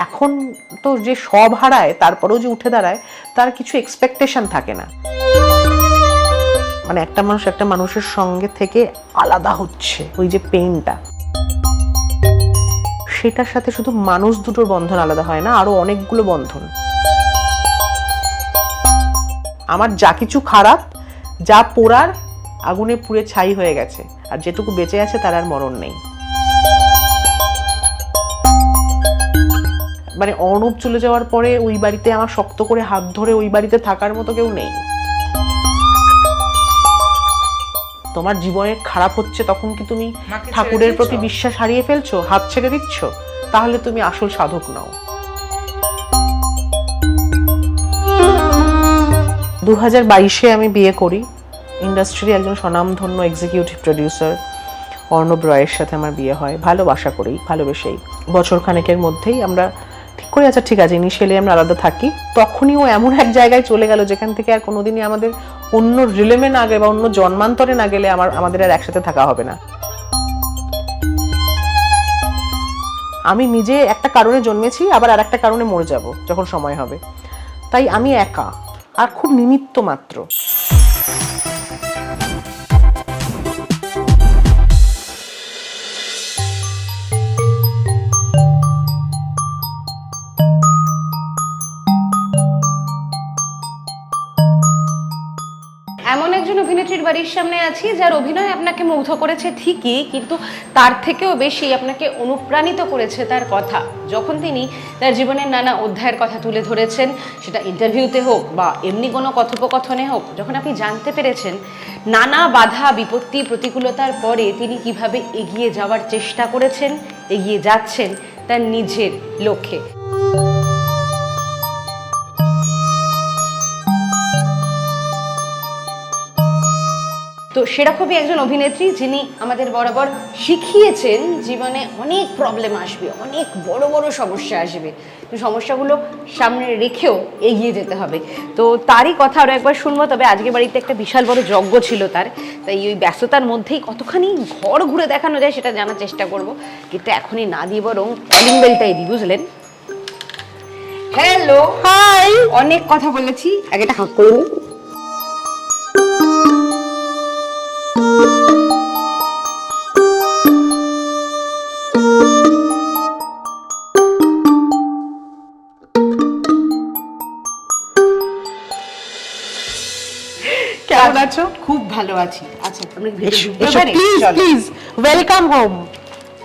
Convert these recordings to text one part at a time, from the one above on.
এখন তো যে সব হারায় তারপরেও যে উঠে দাঁড়ায় তার কিছু এক্সপেকটেশন থাকে না। মানে একটা মানুষ একটা মানুষের সঙ্গে থেকে আলাদা হচ্ছে, ওই যে পেইনটা, সেটার সাথে শুধু মানুষ দুটোর বন্ধন আলাদা হয় না, আরো অনেকগুলো বন্ধন। আমার যা কিছু খারাপ, যা পোড়ার আগুনে পুড়ে ছাই হয়ে গেছে, আর যেটুকু বেঁচে আছে তার আর মরণ নেই। মানে অর্ণব চলে যাওয়ার পরে ওই বাড়িতে আমার শক্ত করে হাত ধরে ওই বাড়িতে থাকার মতো কেউ নেই। তোমার জীবনে খারাপ হচ্ছে তখন কি তুমি ঠাকুরের প্রতি বিশ্বাস হারিয়ে ফেলছো, হাত ছেড়ে দিচ্ছ? তাহলে তুমি আসল সাধক নও। 2022-এ আমি বিয়ে করি। ইন্ডাস্ট্রির একজন স্বনামধন্য এক্সিকিউটিভ প্রডিউসার অর্ণব রয়ের সাথে আমার বিয়ে হয়, ভালোবাসা করেই, ভালোবেসেই। বছর খানেকের মধ্যেই আমরা ঠিক করে, আচ্ছা ঠিক আছে ইনিশিয়ালি আমরা আলাদা থাকি। তখনই ও এমন এক জায়গায় চলে গেল যেখান থেকে আর কোনোদিনই আমাদের অন্য রিলেমে না গেলে বা অন্য জন্মান্তরে না গেলে আমাদের আর একসাথে থাকা হবে না। আমি নিজে একটা কারণে জন্মেছি, আবার আর একটা কারণে মরে যাব যখন সময় হবে। তাই আমি একা আর খুব নিমিত্ত মাত্র। এমন একজন অভিনেত্রীর বাড়ির সামনে আছি যার অভিনয় আপনাকে মুগ্ধ করেছে ঠিকই, কিন্তু তার থেকেও বেশি আপনাকে অনুপ্রাণিত করেছে তার কথা। যখন তিনি তার জীবনের নানা অধ্যায়ের কথা তুলে ধরেছেন, সেটা ইন্টারভিউতে হোক বা এমনি কোনো কথোপকথনে হোক, যখন আপনি জানতে পেরেছেন নানা বাধা বিপত্তি প্রতিকূলতার পরে তিনি কিভাবে এগিয়ে যাওয়ার চেষ্টা করেছেন, এগিয়ে যাচ্ছেন তার নিজের লক্ষ্যে। তো সেরকমই একজন অভিনেত্রী যিনি আমাদের বরাবর শিখিয়েছেন জীবনে অনেক প্রবলেম আসবে, অনেক বড় বড় সমস্যা আসবে, তো সমস্যাগুলো সামনে রেখেও এগিয়ে যেতে হবে। তো তারই কথা আরও একবার শুনবো। তবে আজকে বাড়িতে একটা বিশাল বড় যজ্ঞ ছিল তার, তাই ওই ব্যস্ততার মধ্যেই কতখানি ঘর ঘুরে দেখানো যায় সেটা জানার চেষ্টা করব, কিন্তু এখনই না দিয়ে বরং কলিং বেলটাই দিই, বুঝলেন? Hello, hi. অনেক কথা বলেছি, আগে একটা হাঁক করে নিই। কেমন আছো? খুব ভালো আছি। আচ্ছা, আপনি please please welcome home,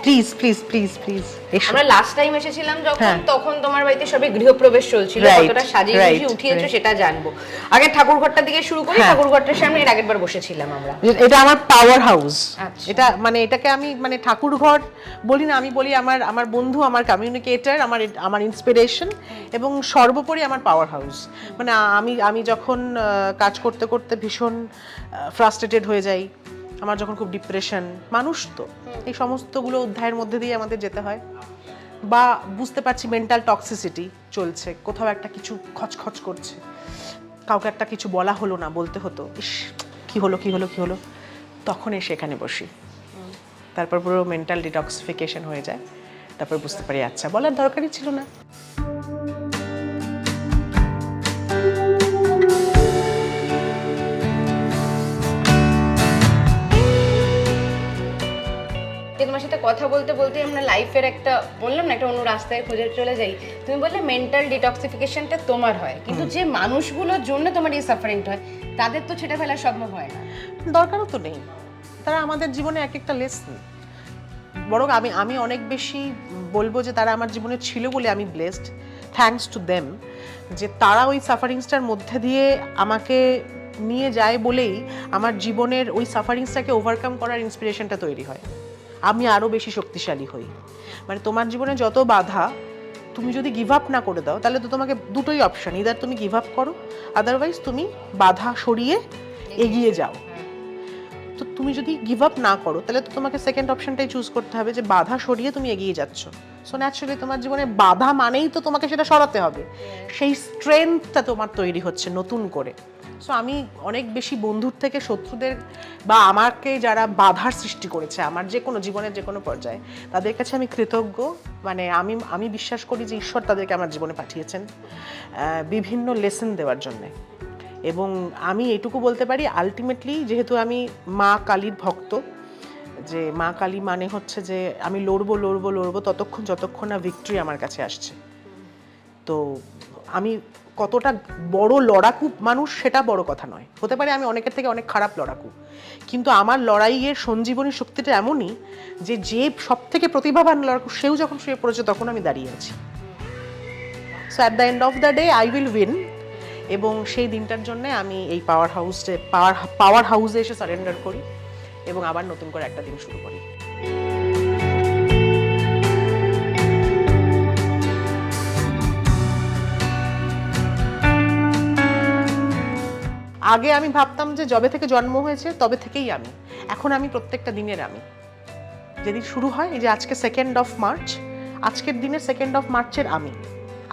please please please please. আমরা লাস্ট টাইম এসেছিলাম যখন, তখন তোমার বাড়িতে সবে গৃহপ্রবেশ চলছিল, কতটা সাজিয়ে গুছিয়ে উঠিয়েছো সেটা জানবো। আগে ঠাকুর ঘরটার দিকে শুরু করি। ঠাকুর ঘরটার সামনে এর আগের বার বসেছিলাম আমরা। এটা আমার পাওয়ার হাউস। এটা মানে এটাকে আমি মানে ঠাকুর ঘর বলি না, আমি বলি আমার বন্ধু, আমার কমিউনিকেটর, আমার ইন্সপিরেশন এবং সর্বোপরি আমার পাওয়ার হাউস। মানে আমি যখন কাজ করতে করতে ভীষণ ফ্রাস্ট্রেটেড হয়ে যাই, আমার যখন খুব ডিপ্রেশন, মানুষ তো এই সমস্তগুলো অধ্যায়ের মধ্যে দিয়ে আমাদের যেতে হয়, বা বুঝতে পারছি মেন্টাল টক্সিসিটি চলছে, কোথাও একটা কিছু খচখচ করছে, কাউকে একটা কিছু বলা হলো না, বলতে হতো, ইস কি হলো কি হলো কি হলো, তখন এসে এখানে বসি। তারপর পুরো মেন্টাল ডিটক্সিফিকেশন হয়ে যায়। তারপর বুঝতে পারি আচ্ছা বলার দরকারই ছিল না। তোমার সাথে কথা বলতে বলতে আমরা লাইফের একটা বললাম না, একটা অন্য রাস্তায় খুঁজে চলে যাই। তুমি বললে মেন্টাল ডিটক্সিফিকেশনটা তোমার হয়, কিন্তু যে মানুষগুলোর জন্য তোমার এই সাফারিংটা হয় তাদের তো ছেড়ে ফেলা সম্ভব হয় না। দরকারও তো নেই, তারা আমাদের জীবনে এক একটা লেসন। বরং আমি অনেক বেশি বলবো যে তারা আমার জীবনে ছিল বলে আমি ব্লেসড, থ্যাঙ্কস টু দেম, যে তারা ওই সাফারিংসটার মধ্যে দিয়ে আমাকে নিয়ে যায় বলেই আমার জীবনের ওই সাফারিংসটাকে ওভারকাম করার ইন্সপিরেশনটা তৈরি হয়, আমি আরও বেশি শক্তিশালী হই। মানে তোমার জীবনে যত বাধা, তুমি যদি গিভ আপ না করে দাও তাহলে তো তোমাকে দুটোই অপশন, ইদার তুমি গিভ আপ করো, আদারওয়াইজ তুমি বাধা সরিয়ে এগিয়ে যাও। তো তুমি যদি গিভ আপ না করো তাহলে তো তোমাকে সেকেন্ড অপশনটাই চুজ করতে হবে, যে বাধা সরিয়ে তুমি এগিয়ে যাচ্ছ। সো ন্যাচারালি তোমার জীবনে বাধা মানেই তো তোমাকে সেটা সরাতে হবে, সেই স্ট্রেংথটা তোমার তৈরি হচ্ছে নতুন করে। সো আমি অনেক বেশি বন্ধুর থেকে শত্রুদের বা আমাকে যারা বাধার সৃষ্টি করেছে আমার যে কোনো জীবনের যে কোনো পর্যায়ে, তাদের কাছে আমি কৃতজ্ঞ। মানে আমি বিশ্বাস করি যে ঈশ্বর তাদেরকে আমার জীবনে পাঠিয়েছেন বিভিন্ন লেসন দেওয়ার জন্যে। এবং আমি এটুকু বলতে পারি, আলটিমেটলি যেহেতু আমি মা কালীর ভক্ত, যে মা কালী মানে হচ্ছে যে আমি লড়বো লড়বো লড়বো ততক্ষণ যতক্ষণ না ভিক্টরি আমার কাছে আসছে। তো আমি কতটা বড় লড়াকু মানুষ সেটা বড় কথা নয়, হতে পারে আমি অনেকের থেকে অনেক খারাপ লড়াকু, কিন্তু আমার লড়াইয়ের সঞ্জীবনী শক্তিটা এমনই যে সব থেকে প্রতিভাবান লড়াকু সেও যখন শুয়ে পড়েছে তখন আমি দাঁড়িয়ে আছি। So at the end of the day I will win. এবং সেই দিনটার জন্য আমি এই পাওয়ার হাউসে এসে সারেন্ডার করি এবং আবার নতুন করে একটা দিন শুরু করি। আগে আমি ভাবতাম যে যবে থেকে জন্ম হয়েছে তবে থেকেই আমি, এখন আমি প্রত্যেকটা দিনের আমি। যেদিন শুরু হয়, এই যে আজকে 2nd of March, আজকের দিনে 2nd of March-এর আমি,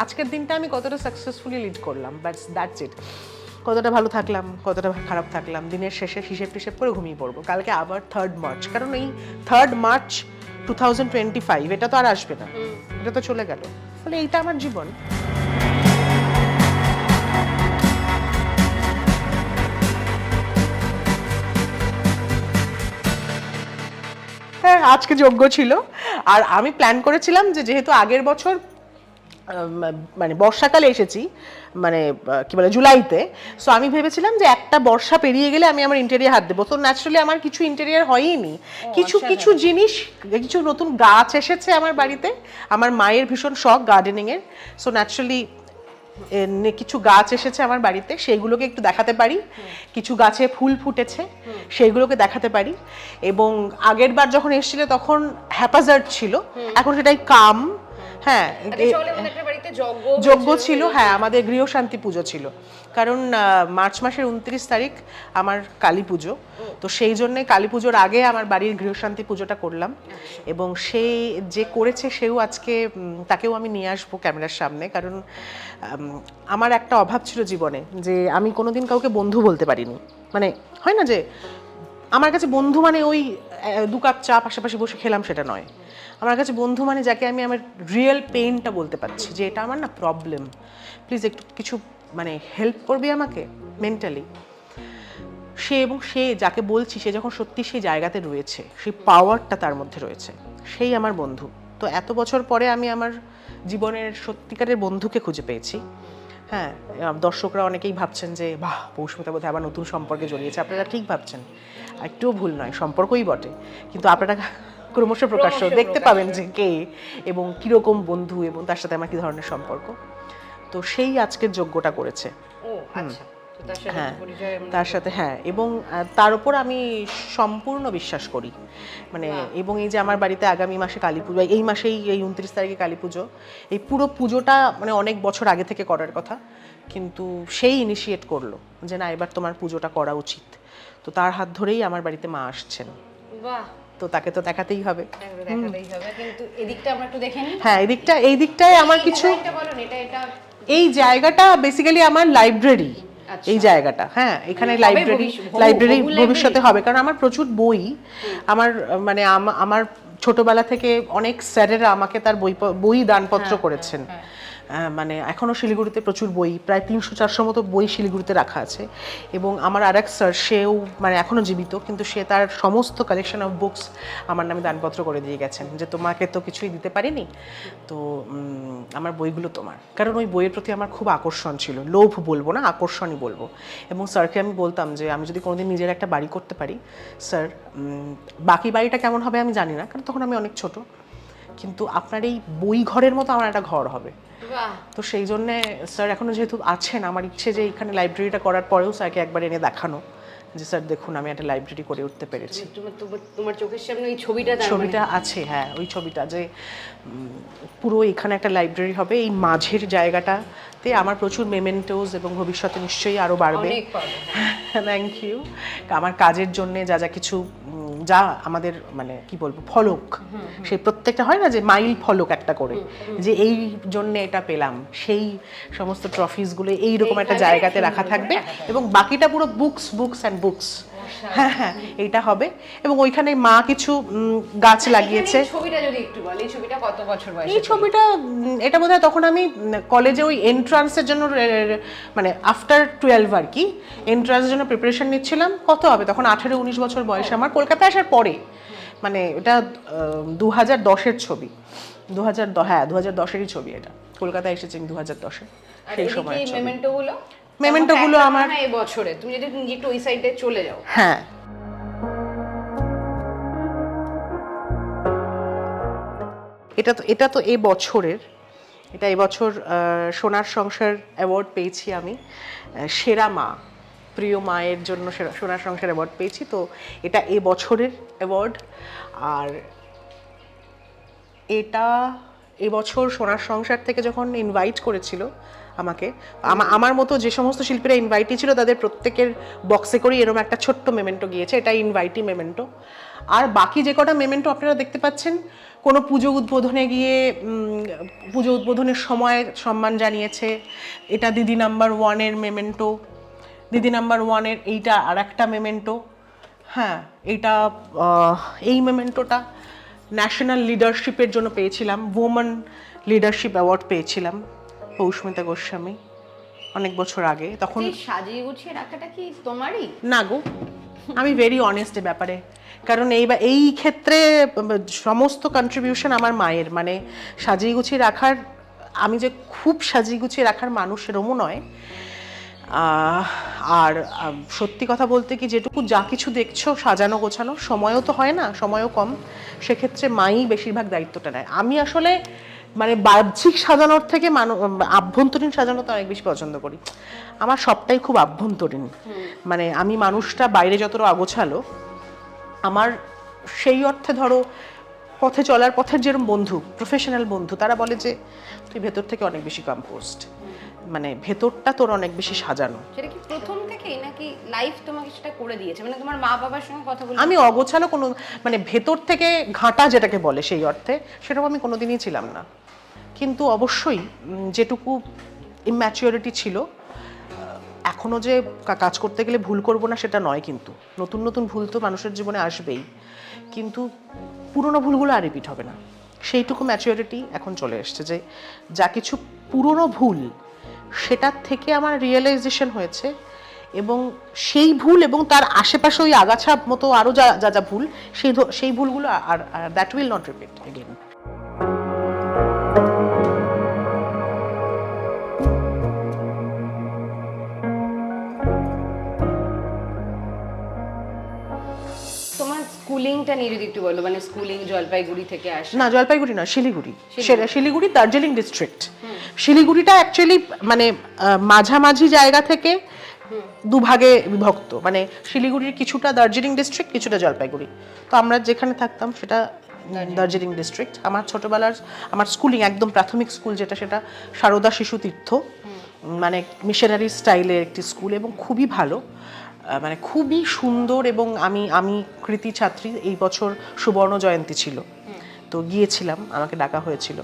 আজকের দিনটা আমি কতটা সাকসেসফুলি লিড করলাম, বাট দ্যাটস ইট। কতটা ভালো থাকলাম, কতটা খারাপ থাকলাম, দিনের শেষে হিসেব করে ঘুমিয়ে পড়বো। কালকে আবার 3rd March, কারণ এই 3rd March 2025 এটা তো আর আসবে না, এটা তো চলে গেল। ফলে এইটা আমার জীবন। হ্যাঁ, আজকে যোগ্য ছিল। আর আমি প্ল্যান করেছিলাম যে যেহেতু আগের বছর মানে বর্ষাকালে এসেছি, মানে কি বলে জুলাইতে, সো আমি ভেবেছিলাম যে একটা বর্ষা পেরিয়ে গেলে আমি আমার ইন্টেরিয়ার হাত দেবো। তো ন্যাচারালি আমার কিছু ইন্টেরিয়ার হয়ইনি, কিছু জিনিস, কিছু নতুন গাছ এসেছে আমার বাড়িতে। আমার মায়ের ভীষণ শখ গার্ডেনিংয়ের, সো ন্যাচারালি কিছু গাছ এসেছে আমার বাড়িতে, সেইগুলোকে একটু দেখাতে পারি। কিছু গাছে ফুল ফুটেছে, সেইগুলোকে দেখাতে পারি। এবং আগের বার যখন এসেছিল তখন হ্যাপাজার্ড ছিল, এখন সেটাই কাম। হ্যাঁ, যজ্ঞ ছিল, হ্যাঁ আমাদের গৃহশান্তি পুজো ছিল, কারণ মার্চ মাসের 29 তারিখ আমার কালী পুজো। তো সেই জন্যে কালী পুজোর আগে আমার বাড়ির গৃহশান্তি পুজোটা করলাম। এবং সে যে করেছে সেও আজকে, তাকেও আমি নিয়ে আসবো ক্যামেরার সামনে, কারণ আমার একটা অভাব ছিল জীবনে, যে আমি কোনোদিন কাউকে বন্ধু বলতে পারিনি। মানে হয় না যে আমার কাছে বন্ধু মানে ওই 2 কাপ চা পাশাপাশি বসে খেলাম, সেটা নয়। আমার কাছে বন্ধু মানে যাকে আমি আমার রিয়েল পেইনটা বলতে পারছি, যে এটা আমার না প্রবলেম, প্লিজ একটু কিছু মানে হেল্প করবি আমাকে মেন্টালি। সে যাকে বলছি সে যখন সত্যি সেই জায়গাতে রয়েছে, সেই পাওয়ারটা তার মধ্যে রয়েছে, সেই আমার বন্ধু। তো এত বছর পরে আমি আমার জীবনের সত্যিকারের বন্ধুকে খুঁজে পেয়েছি। হ্যাঁ, দর্শকরা অনেকেই ভাবছেন যে বাহ, পৌষ্মিতা বোধহয় আবার নতুন সম্পর্কে জড়িয়েছে। আপনারা ঠিক ভাবছেন, একটুও ভুল নয়, সম্পর্কই বটে, কিন্তু আপনারা ক্রমশ প্রকাশ্য দেখতে পাবেন যে কে এবং কীরকম বন্ধু এবং তার সাথে আমার কী ধরনের সম্পর্ক। তো সেই আজকের যোগ্যটা করেছে। হ্যাঁ, তার সাথে, হ্যাঁ, এবং তার উপর আমি সম্পূর্ণ বিশ্বাস করি। মানে এবং এই যে আমার বাড়িতে আগামী মাসে কালী পুজো, এই মাসেই এই 29 তারিখে কালী পুজো, এই পুরো পুজোটা মানে অনেক বছর আগে থেকে করার কথা, কিন্তু সেই ইনিশিয়েট করলো যে না, এবার তোমার পুজোটা করা উচিত। তো তার হাত ধরেই আমার বাড়িতে মা আসছেন। বাহ, তো তাকে তো দেখাতেই হবে। কিন্তু এদিকটা আমরা একটু দেখে নিই। হ্যাঁ, এই দিকটায় আমার কিছু, এই জায়গাটা বেসিক্যালি আমার লাইব্রেরি। এই জায়গাটা, হ্যাঁ, এখানে লাইব্রেরি ভবিষ্যতে হবে, কারণ আমার প্রচুর বই, আমার মানে আমার ছোটবেলা থেকে অনেক স্যারেরা আমাকে তার বই দানপত্র করেছেন। মানে এখনও শিলিগুড়িতে প্রচুর বই, প্রায় 300-400 মতো বই শিলিগুড়িতে রাখা আছে। এবং আমার আরেক স্যার, সেও মানে এখনও জীবিত, কিন্তু সে তার সমস্ত কালেকশন অফ বুকস আমার নামে দানপত্র করে দিয়ে গেছেন, যে তোমাকে তো কিছুই দিতে পারিনি, তো আমার বইগুলো তোমার। কারণ ওই বইয়ের প্রতি আমার খুব আকর্ষণ ছিল, লোভ বলবো না, আকর্ষণই বলবো। এবং স্যারকে আমি বলতাম যে আমি যদি কোনোদিন নিজের একটা বাড়ি করতে পারি, স্যার, বাকি বাড়িটা কেমন হবে আমি জানি না, কারণ তখন আমি অনেক ছোট, কিন্তু আপনার এই বই ঘরের মতো আমার একটা ঘর হবে। তো সেই জন্যে স্যার এখনো যেহেতু আছেন, আমার ইচ্ছে যে এখানে লাইব্রেরিটা করার পরেও স্যারকে একবার এনে দেখানো, যে স্যার দেখুন আমি একটা লাইব্রেরি করে উঠতে পেরেছি। তোমার চোখের সামনে ওই ছবিটা আছে, হ্যাঁ, ওই ছবিটা, যে পুরো এখানে একটা লাইব্রেরি হবে, এই মাঝের জায়গাটাতে আমার প্রচুর মেমেন্টোস, এবং ভবিষ্যতে নিশ্চয়ই আরও বাড়বে। Thank you. আমার কাজের জন্যে যা যা কিছু যা আমাদের মানে কি বলবো ফলক, সেই প্রত্যেকটা হয় না যে মাইল ফলক একটা করে, যে এই জন্য এটা পেলাম, সেই সমস্ত ট্রফিসগুলো এইরকম একটা জায়গাতে রাখা থাকবে এবং বাকিটা পুরো বুকস বুকস অ্যান্ড বুকস। হ্যাঁ হ্যাঁ, এইটা হবে। এবং ওইখানে মা কিছু গাছ লাগিয়েছে। ছবিটা যদি একটু বল, এই ছবিটা কত বছর বয়সে? এই ছবিটা এটা বোধহয় তখন আমি কলেজে ওই এন্ট্রান্সের জন্য মানে আফটার 12 আর কি, এন্ট্রান্সের জন্য প্রিপারেশন নিচ্ছিলাম। কত হবে তখন, 18-19 বছর বয়সে আমার, কলকাতায় আসার পরে। মানে এটা 2010-এর ছবি, 2010-এরই ছবি এটা। কলকাতায় এসেছি আমি 2010-এ, সেই সময়। মেমেন্টো গুলো আমার এই বছরে, তুমি যদি একটু ওই সাইডে চলে যাও। হ্যাঁ, এটা তো এই বছরের, এটা এবছর সোনার সংসার অ্যাওয়ার্ড পেয়েছি আমি, সেরা মা, প্রিয় মায়ের জন্য সোনার সংসার অ্যাওয়ার্ড পেয়েছি। তো এটা এ বছরের অ্যাওয়ার্ড। আর এটা এবছর সোনার সংসার থেকে যখন ইনভাইট করেছিল আমাকে, আমার মতো যে সমস্ত শিল্পীরা ইনভাইটি ছিল তাদের প্রত্যেকের বক্সে করে এরকম একটা ছোট্ট মেমেন্টো গিয়েছে, এটা ইনভাইটি মেমেন্টো। আর বাকি যে কটা মেমেন্টো আপনারা দেখতে পাচ্ছেন, কোনো পুজো উদ্বোধনে গিয়ে পুজো উদ্বোধনের সময় সম্মান জানিয়েছে, এটা দিদি নাম্বার 1-এর মেমেন্টো, দিদি নাম্বার 1-এর এইটা আর একটা মেমেন্টো। হ্যাঁ, এইটা এই মেমেন্টোটা ন্যাশনাল লিডারশিপের জন্য পেয়েছিলাম, ওমেন লিডারশিপ অ্যাওয়ার্ড পেয়েছিলাম পৌষ্মিতা গোস্বামী অনেক বছর আগে। তখন সাজিয়ে গুছিয়ে রাখাটা কি তোমারই? না গো, আমি ভেরি অনেস্ট এ ব্যাপারে, কারণ এই ক্ষেত্রে সমস্ত কন্ট্রিবিউশন আমার মায়ের। মানে সাজিয়ে গুছিয়ে রাখার, আমি যে খুব সাজিয়ে গুছিয়ে রাখার মানুষ সেরকমও নয়। আর সত্যি কথা বলতে কি, যেটুকু যা কিছু দেখছো সাজানো গোছানো, সময়ও তো হয় না, সময়ও কম, সেক্ষেত্রে মাই বেশিরভাগ দায়িত্বটা নেয়। আমি আসলে মানে বাহ্যিক সাজানোর থেকে আভ্যন্তরীণ সাজানোটা অনেক বেশি পছন্দ করি। আমার সবটাই খুব আভ্যন্তরীণ। মানে আমি মানুষটা বাইরে যতটা অগোছালো, আমার সেই অর্থে ধরো পথে চলার পথের যেরকম বন্ধু, প্রফেশনাল বন্ধু, তারা বলে যে তুই ভেতর থেকে অনেক বেশি কম্পোস্ট, মানে ভেতরটা তোর অনেক বেশি সাজানো। সেটা কি প্রথম থেকেই নাকি লাইফ তোমাকে সেটা করে দিয়েছে? মানে তোমার মা বাবার সঙ্গে কথা বলে? আমি অগোছালো কোনো, মানে ভেতর থেকে ঘাঁটা যেটাকে বলে সেই অর্থে, সেরকম আমি কোনোদিনই ছিলাম না। কিন্তু অবশ্যই যেটুকু ইম্যাচিউরিটি ছিল, এখনো যে কাজ করতে গেলে ভুল করব না সেটা নয়, কিন্তু নতুন নতুন ভুল তো মানুষের জীবনে আসবেই, কিন্তু পুরনো ভুলগুলো আর রিপিট হবে না, সেইটুকু ম্যাচিউরিটি এখন চলে এসছে। যে যা কিছু পুরনো ভুল, সেটার থেকে আমার রিয়েলাইজেশন হয়েছে, এবং সেই ভুল এবং তার আশেপাশে ওই আগাছা মতো আরও যা যা যা ভুল, সেই ভুলগুলো আর that will not repeat again. স্কুলিংটা নিয়ে যদি একটু বলো, মানে স্কুলিং জলপাইগুড়ি থেকে আসে? না, জলপাইগুড়ি না, শিলিগুড়ি। শিলিগুড়ি দার্জিলিং ডিস্ট্রিক্ট। শিলিগুড়িটা অ্যাকচুয়ালি মানে মাঝামাঝি জায়গা থেকে দুভাগে বিভক্ত, মানে শিলিগুড়ির কিছুটা দার্জিলিং ডিস্ট্রিক্ট, কিছুটা জলপাইগুড়ি। তো আমরা যেখানে থাকতাম সেটা দার্জিলিং ডিস্ট্রিক্ট। আমার ছোটবেলার আমার স্কুলিং, একদম প্রাথমিক স্কুল যেটা, সেটা সারদা শিশু তীর্থ, মানে মিশনারি স্টাইলের একটি স্কুল, এবং খুবই ভালো, মানে খুবই সুন্দর। এবং আমি কৃতি ছাত্রী, এই বছর সুবর্ণ জয়ন্তী ছিল, তো গিয়েছিলাম, আমাকে ডাকা হয়েছিল।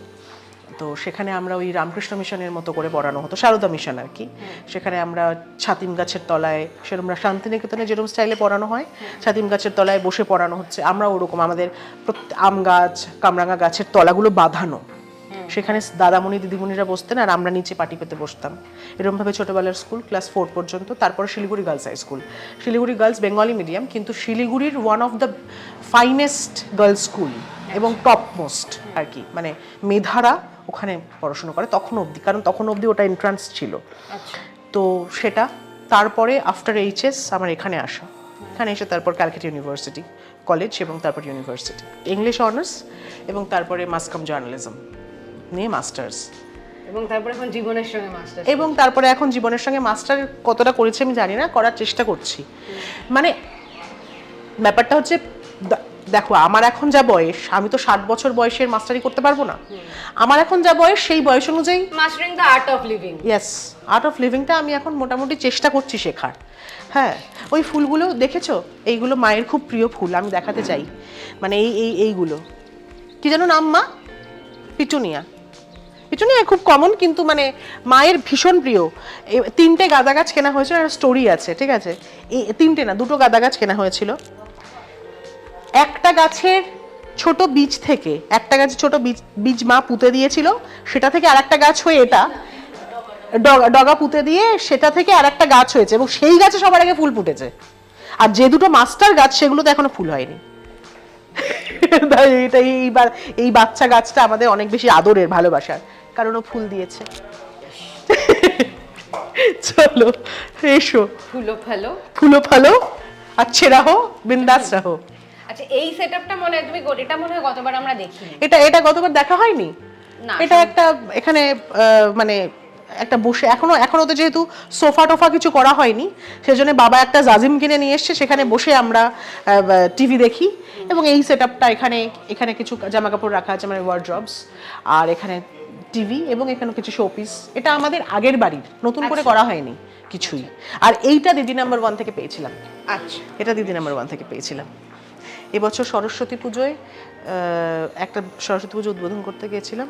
তো সেখানে আমরা ওই রামকৃষ্ণ মিশনের মতো করে পড়ানো হতো, সারদা মিশন আর কি। সেখানে আমরা ছাতিম গাছের তলায়, সেরকম শান্তিনিকেতনে যেরকম স্টাইলে পড়ানো হয়, ছাতিম গাছের তলায় বসে পড়ানো হচ্ছে, আমরা ওরকম আমাদের আম গাছ, কামরাঙা গাছের তলাগুলো বাঁধানো, সেখানে দাদামণি দিদিমণিরা বসতেন আর আমরা নিচে পাটি পেতে বসতাম। এরকমভাবে ছোটোবেলার স্কুল, ক্লাস 4 পর্যন্ত। তারপরে Siliguri girls high school, Siliguri girls Bengali medium, কিন্তু শিলিগুড়ির one of the finest girls school এবং টপ মোস্ট আর কি, মানে মেধারা ওখানে পড়াশোনা করে তখন অবধি, কারণ তখন অবধি ওটা এন্ট্রান্স ছিল। তো সেটা, তারপরে আফটার এইচএস আমার এখানে আসা, এখানে এসে তারপর ক্যালকাটা ইউনিভার্সিটি কলেজ, এবং তারপর ইউনিভার্সিটি ইংলিশ অনার্স, এবং তারপরে মাস কম জার্নালিজম নিয়ে মাস্টার্স, এবং তারপরে এখন জীবনের সঙ্গে মাস্টার্স, এবং তারপরে এখন জীবনের সঙ্গে মাস্টার কতটা করেছি আমি জানি না, করার চেষ্টা করছি। মানে ব্যাপারটা হচ্ছে দেখো আমার এখন যা বয়স, আমি তো 60 বছর বয়সের মাস্টারি করতে পারবো না। আমার এখন যা বয়স সেই বয়স অনুযায়ী mastering the art of living. Yes, art of লিভিংটা আমি এখন মোটামুটি চেষ্টা করছি শেখার। হ্যাঁ, ওই ফুলগুলো দেখেছো, এইগুলো মায়ের খুব প্রিয় ফুল, আমি দেখাতে চাই। মানে এইগুলো কি যেন নাম মা? পিটুনিয়া। পিটুনিয়া খুব কমন, কিন্তু মানে মায়ের ভীষণ প্রিয়। 3টে গাঁদা গাছ কেনা হয়েছিল, একটা স্টোরি আছে, ঠিক আছে? এই 3টে না, 2টো গাঁদা গাছ কেনা হয়েছিল। একটা গাছের ছোট বীজ থেকে, একটা গাছের ছোট বীজ মা পুঁতে দিয়েছিল, সেটা থেকে আরেকটা গাছ হয়ে এটা ডগা পুঁতে দিয়ে সেটা থেকে আরেকটা গাছ হয়েছে, এবং সেই গাছে সবার আগে ফুল ফুটেছে। আর যে 2টো মাস্টার গাছ সেগুলোতে এখনো ফুল হয়নি। এটা এইবার এই বাচ্চা গাছটা আমাদের অনেক বেশি আদরের, ভালোবাসার, কারণ ও ফুল দিয়েছে। চলো এসো, ফুলো ফালো আচ্ছা রাহো, বিন্দাস রাহো। আচ্ছা, এই সেটআপটা মনে হয় তুমি এটা মনে হয় গতবার আমরা দেখি। এটা গতবার দেখা হয়নি না, এটা একটা এখানে মানে একটা বসে, এখনো তো যেহেতু সোফা টোফা কিছু করা হয়নি, সেজন্য বাবা একটা জাজিম কিনে নিয়ে এসেছে, সেখানে বসে আমরা টিভি দেখি। এবং এই সেটআপটা এখানে কিছু জামা কাপড় রাখা আছে, মানে ওয়ার্ড্রবস, আর এখানে টিভি, এবং এখানে কিছু শোপিস। এটা আমাদের আগের বাড়ির, নতুন করে করা হয়নি কিছুই। আর এইটা দিদি নাম্বার 1 থেকে পেয়েছিলাম। আচ্ছা, এটা দিদি নাম্বার 1 থেকে পেয়েছিলাম। এবছর সরস্বতী পুজোয় একটা সরস্বতী পুজো উদ্বোধন করতে গিয়েছিলাম,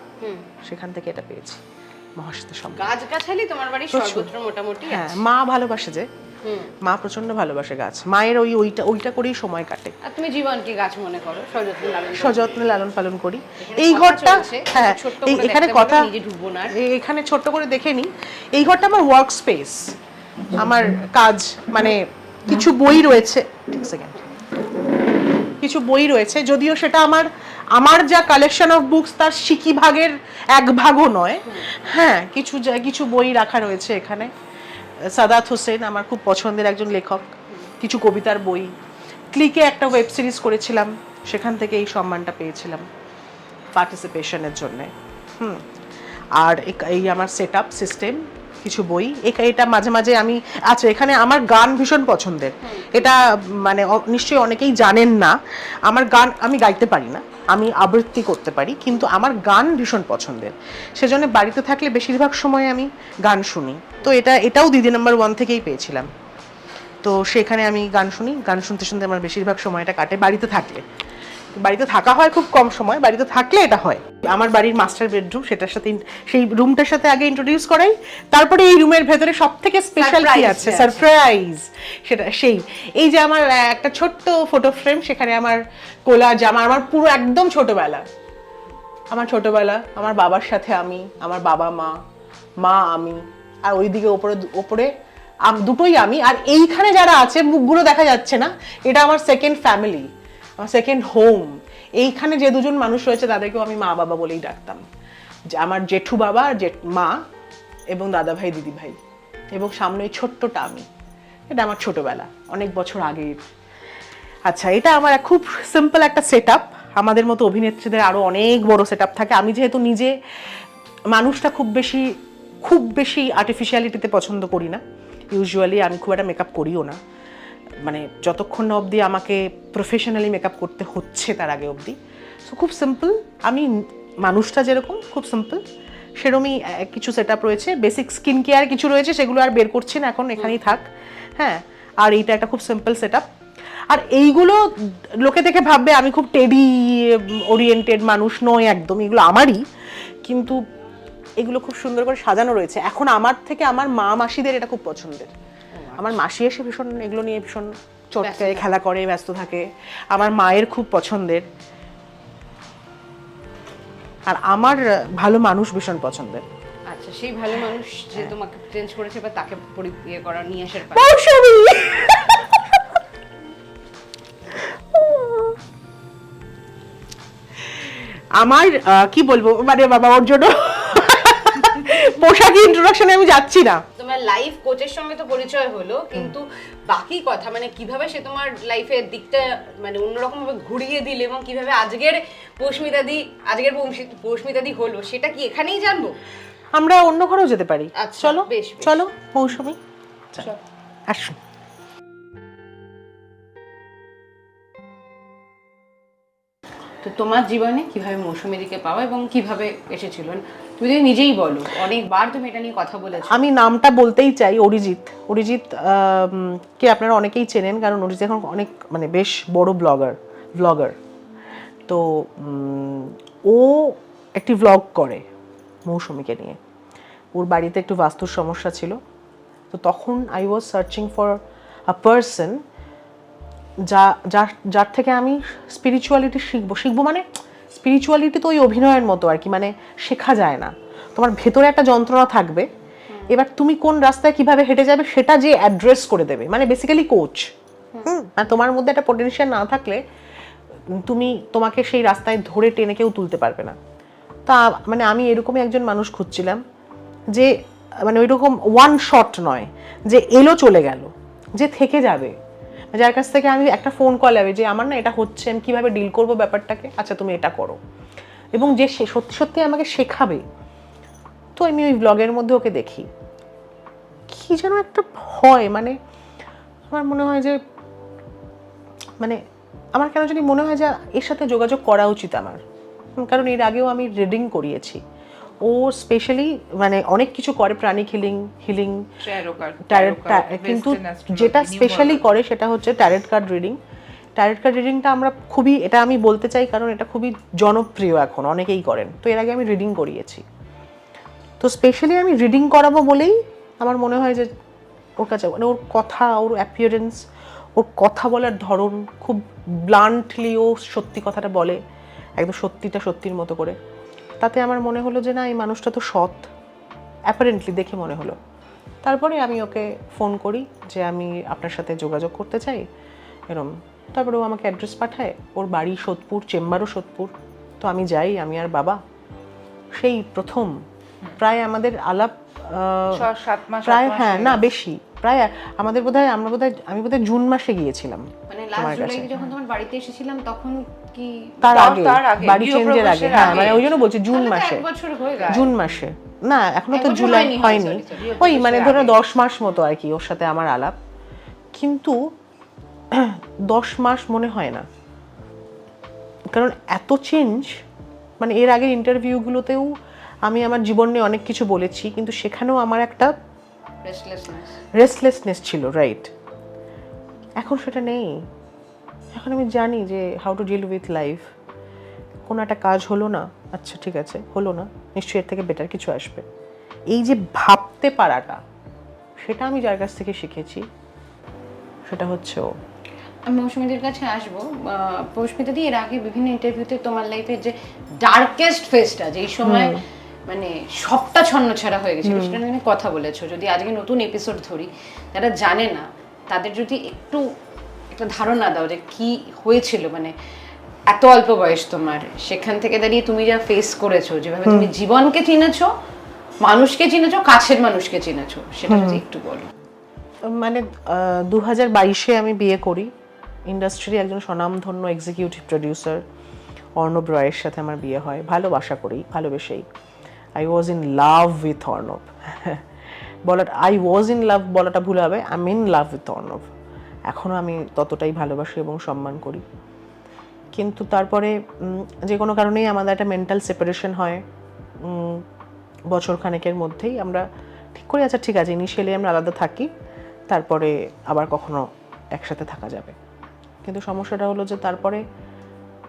সেখান থেকে এটা পেয়েছি। মহাশ্বেতা সম্মান। গাছগাছালি তোমার বাড়ির সর্বত্র মোটামুটি হ্যাঁ, আছে। মা ভালোবাসে যে, মা প্রচন্ড ভালোবাসে গাছ, মায়ের ওইটা করেই সময় কাটে। আর তুমি জীবনকে গাছ মনে করো, সযত্নে লালন পালন করি। এই ঘরটা, হ্যাঁ এখানে কথা, এখানে ছোট্ট করে দেখে নি, এই ঘরটা আমার ওয়ার্ক স্পেস, আমার কাজ, মানে কিছু বই রয়েছে, কিছু বই রয়েছে, যদিও সেটা আমার যা কালেকশন অফ বুকস তার সিকি ভাগের 1 ভাগও নয়। হ্যাঁ, কিছু বই রাখা রয়েছে এখানে। সাদাত হোসেন আমার খুব পছন্দের একজন লেখক, কিছু কবিতার বই। ক্লিকে একটা ওয়েব সিরিজ করেছিলাম, সেখান থেকে এই সম্মানটা পেয়েছিলাম পার্টিসিপেশনের জন্য। আর এই আমার সেটআপ সিস্টেম, কিছু বই, এটা মাঝে মাঝে আমি, আচ্ছা এখানে আমার গান ভীষণ পছন্দের। এটা মানে নিশ্চয়ই অনেকেই জানেন না, আমার গান, আমি গাইতে পারি না, আমি আবৃত্তি করতে পারি, কিন্তু আমার গান ভীষণ পছন্দের। সেজন্য বাড়িতে থাকলে বেশিরভাগ সময় আমি গান শুনি। তো এটাও দিদি নাম্বার 1 থেকেই পেয়েছিলাম। তো সেখানে আমি গান শুনি, গান শুনতে শুনতে আমার বেশিরভাগ সময়টা কাটে বাড়িতে থাকলে। বাড়িতে থাকা হয় খুব কম সময়, বাড়িতে থাকলে এটা হয়। আমার বাড়ির মাস্টার বেডরুম, সেটার সাথে, সেই রুমটার সাথে আগে ইন্ট্রোডিউস করাই, তারপরে এই রুমের ভেতরে সবথেকে স্পেশাল কি আছে, সারপ্রাইজ, সেটা এই যে আমার একটা ছোট্ট ফটো ফ্রেম, সেখানে আমার কোলাজ, আমার পুরো একদম ছোটবেলা, আমার বাবার সাথে আমি, আমার বাবা মা আমি, আর ওইদিকে ওপরে দুটোই আমি, আর এইখানে যারা আছে মুখগুলো দেখা যাচ্ছে না, এটা আমার সেকেন্ড ফ্যামিলি, আমার সেকেন্ড হোম। এইখানে যে 2জন মানুষ রয়েছে তাদেরকেও আমি মা বাবা বলেই ডাকতাম, যে আমার জেঠু বাবা আর মা, এবং দাদা ভাই দিদি ভাই, এবং সামনে ছোট্টটা আমি। এটা আমার ছোটবেলা, অনেক বছর আগের। আচ্ছা, এটা আমার খুব সিম্পল একটা সেটআপ। আমাদের মতো অভিনেত্রীদের আরো অনেক বড় সেটআপ থাকে। আমি যেহেতু নিজে মানুষটা খুব বেশি আর্টিফিশিয়ালিটিতে পছন্দ করি না, ইউজুয়ালি আমি খুব একটা মেকআপ করিও না, মানে যতক্ষণ না অবধি আমাকে প্রফেশনালি মেকআপ করতে হচ্ছে তার আগে অবধি। সো খুব সিম্পল, আমি মানুষটা যেরকম খুব সিম্পল, সেরকমই কিছু সেটআপ রয়েছে। বেসিক স্কিন কেয়ার কিছু রয়েছে, সেগুলো আর বের করছি না এখন, এখানেই থাক। হ্যাঁ, আর এইটা একটা খুব সিম্পল সেটআপ। আর এইগুলো লোকে দেখে ভাববে আমি খুব টেডি ওরিয়েন্টেড মানুষ, নয় একদম, এগুলো আমারই, কিন্তু এগুলো খুব সুন্দর করে সাজানো রয়েছে। এখন আমার থেকে আমার মা মাসিদের এটা খুব পছন্দের। আমার মাসি এসে ভীষণ এগুলো নিয়ে ভীষণ চটকায় খেলা করে, ব্যস্ত থাকে। আমার মায়ের খুব পছন্দের, আর আমার ভালো মানুষ ভীষণ পছন্দের। আচ্ছা, সেই ভালো মানুষ যে তোমাকে চেঞ্জ করেছে, বা তাকে ইয়ে করা, নিয়ে আসার পর আমার কি বলবো, মানে বাবা ওর জন্য পোশাকি ইন্ট্রোডাকশনে আমি যাচ্ছি না। তোমার লাইফ কোচের সঙ্গে তো পরিচয় হলো, কিন্তু বাকি কথা, মানে কিভাবে সে তোমার লাইফের দিকটা মানে অন্যরকম ভাবে ঘুরিয়ে দিল, এবং কিভাবে আজকের পৌষ্মিতাদি হলো, সেটা কি এখানেই জানবো? আমরা অন্য ঘরেও যেতে পারি। চলো চলো মৌসুমী, আসুন। তো তোমার জীবনে কিভাবে মৌসুমীদিকে পাওয়া এবং কিভাবে এসেছিল, তুমি যদি নিজেই বলো, অনেকবার তুমি এটা নিয়ে কথা বলেছো। আমি নামটা বলতেই চাই, অরিজিৎ। অরিজিৎ কে আপনারা অনেকেই চেনেন, কারণ অরিজিৎ এখন অনেক মানে বেশ বড় ব্লগার। তো ও একটি ব্লগ করে মৌসুমীকে নিয়ে। ওর বাড়িতে একটু বাস্তুর সমস্যা ছিল, তো তখন I was searching for a person যার থেকে আমি স্পিরিচুয়ালিটি শিখবো মানে স্পিরিচুয়ালিটি তো ওই অভিনয়ের মতো আর কি, মানে শেখা যায় না, তোমার ভেতরে একটা যন্ত্রণা থাকবে, এবার তুমি কোন রাস্তায় কিভাবে হেঁটে যাবে সেটা যে অ্যাড্রেস করে দেবে, মানে বেসিক্যালি কোচ। আর তোমার মধ্যে একটা পটেনশিয়াল না থাকলে তোমাকে সেই রাস্তায় ধরে টেনে কেউ তুলতে পারবে না। তা মানে আমি এরকমই একজন মানুষ খুঁজছিলাম, যে মানে ওই রকম ওয়ান শট নয়, যে এলো চলে গেল, যে থেকে যাবে, যার কাছ থেকে আমি একটা ফোন কল হবে যে আমার না এটা হচ্ছে, আমি কীভাবে ডিল করবো ব্যাপারটাকে, আচ্ছা তুমি এটা করো, এবং যে সে সত্যি সত্যি আমাকে শেখাবে। তো আমি ওই ব্লগের মধ্যে ওকে দেখি, কি যেন একটা ভয়, মানে আমার মনে হয় যে মানে আমার কেন জানি মনে হয় যে এর সাথে যোগাযোগ করা উচিত আমার, কারণ এর আগেও আমি রিডিং করিয়েছি। ও স্পেশালি মানে অনেক কিছু করে, প্রাণিক হিলিং, কিন্তু যেটা স্পেশালি করে সেটা হচ্ছে tarot card reading. Tarot card রিডিংটা আমরা খুবই, এটা আমি বলতে চাই কারণ এটা খুবই জনপ্রিয় এখন, অনেকেই করেন। তো এর আগে আমি রিডিং করিয়েছি, তো স্পেশালি আমি রিডিং করাবো বলেই আমার মনে হয় যে ওর কাছে, মানে ওর কথা, ওর অ্যাপিয়ারেন্স, ওর কথা বলার ধরন খুব ব্লান্টলি ও সত্যি কথাটা বলে, একদম সত্যিটা সত্যির মতো করে। তাতে আমার মনে হলো যে না, এই মানুষটা তো সৎ, অ্যাপারেন্টলি দেখে মনে হলো। তারপরে আমি ওকে ফোন করি যে আমি আপনার সাথে যোগাযোগ করতে চাই এরম। তারপরে ও আমাকে অ্যাড্রেস পাঠায়, ওর বাড়ি সোদপুর, চেম্বারও সোদপুর। তো আমি যাই, আমি আর বাবা। সেই প্রথম প্রায় আমাদের আলাপ, প্রায় হ্যাঁ না বেশি, প্রায় আমাদের বোধহয় আমি বোধহয় জুন মাসে গিয়েছিলাম। মানে লাস্ট জুলাই যখন তোমার বাড়িতে এসেছিলাম তখন কি তার আগে, বাড়ি চেঞ্জের আগে, হ্যাঁ মানে ওই জন্য বলছি জুন মাসে, জুন মাসে না, এখনো তো জুলাই হয়নি, ওই মানে ধরো 10 মাস মতো আর কি ওর সাথে আমার আলাপ। কিন্তু 10 মাস মনে হয় না, কারণ এত চেঞ্জ, মানে এর আগের ইন্টারভিউগুলোতেও আমি আমার জীবন নিয়ে অনেক কিছু বলেছি, কিন্তু সেখানেও আমার একটা রেস্টলেসনেস ছিল, রাইট। এখন সেটা নেই, এখন আমি জানি যে how to deal with life. কোনো একটা কাজ হলো না, আচ্ছা ঠিক আছে হলো না, নিশ্চয়ই এর থেকে বেটার কিছু আসবে, এই যে ভাবতে পারাটা, সেটা আমি যার কাছ থেকে শিখেছি সেটা হচ্ছে ও। আমি মৌসুমীদের কাছে আসবো। মৌসুমীদি এর আগে বিভিন্ন ইন্টারভিউতে তোমার লাইফের যে ডার্কেস্ট ফেজটা, যেই সময় মানে সবটা ছন্নছাড়া হয়ে গেছিল, সেটা নিয়ে কথা বলেছো। যদি আজকে নতুন এপিসোড ধরি, যারা জানে না তাদের যদি একটু একটা ধারণা দাও যে কি হয়েছিল, মানে এত অল্প বয়স তোমার, সেখান থেকে দাঁড়িয়ে তুমি যা ফেস করেছো, যেভাবে তুমি জীবনকে চিনেছো, মানুষকে চিনেছো, কাছের মানুষকে চিনেছো, সেটা যদি একটু বলো। মানে 2022-এ আমি বিয়ে করি, ইন্ডাস্ট্রির একজন স্বনামধন্য এক্সিকিউটিভ প্রডিউসার অর্ণব রয়ের সাথে আমার বিয়ে হয়, ভালোবাসা করি, ভালোবেসেই। I was in love with Arnab. I was in love বলাটা ভুল হবে, I am in love with Arnab. এখনও আমি ততটাই ভালোবাসি এবং সম্মান করি। কিন্তু তারপরে যে কোনো কারণেই আমাদের একটা মেন্টাল সেপারেশন হয়, বছর খানেকের মধ্যেই আমরা ঠিক করি আচ্ছা ঠিক আছে ইনিশিয়ালি আমরা আলাদা থাকি, তারপরে আবার কখনো একসাথে থাকা যাবে। কিন্তু সমস্যাটা হলো যে তারপরে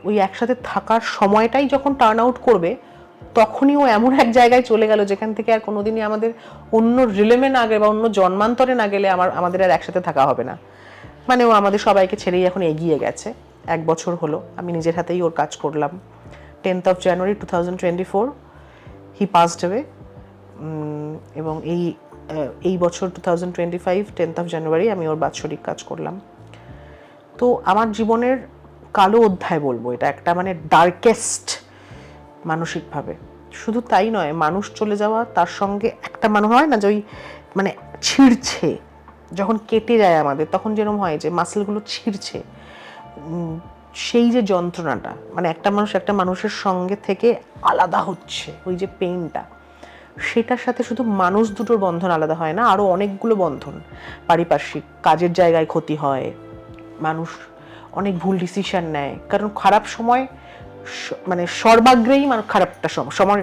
ওই একসাথে থাকার সময়টাই যখন টার্ন আউট করবে, তখনই ও এমন এক জায়গায় চলে গেল যেখান থেকে আর কোনোদিনই আমাদের অন্য রিলেমে না গেলে বা অন্য জন্মান্তরে না গেলে আমাদের আর একসাথে থাকা হবে না। মানে ও আমাদের সবাইকে ছেড়েই এখন এগিয়ে গেছে। 1 বছর হলো আমি নিজের হাতেই ওর কাজ করলাম। 10th of January 2024 he passed away. এবং এই বছর 2025 10th of January আমি ওর বাৎসরিক কাজ করলাম। তো আমার জীবনের কালো অধ্যায় বলবো এটা, একটা মানে ডার্কেস্ট মানসিকভাবে। শুধু তাই নয়, মানুষ চলে যাওয়া, তার সঙ্গে একটা মানুষ হয় না যে ওই মানে ছিঁড়ছে, যখন কেটে যায় আমাদের তখন যেরকম হয় যে মাসেলগুলো ছিঁড়ছে, সেই যে যন্ত্রণাটা, মানে একটা মানুষ একটা মানুষের সঙ্গে থেকে আলাদা হচ্ছে, ওই যে পেইনটা, সেটার সাথে শুধু মানুষ দুটোর বন্ধন আলাদা হয় না, আরও অনেকগুলো বন্ধন, পারিপার্শ্বিক কাজের জায়গায় ক্ষতি হয়, মানুষ অনেক ভুল ডিসিশন নেয়, কারণ খারাপ সময় মানে সর্বাগ্রেই মানে খারাপটা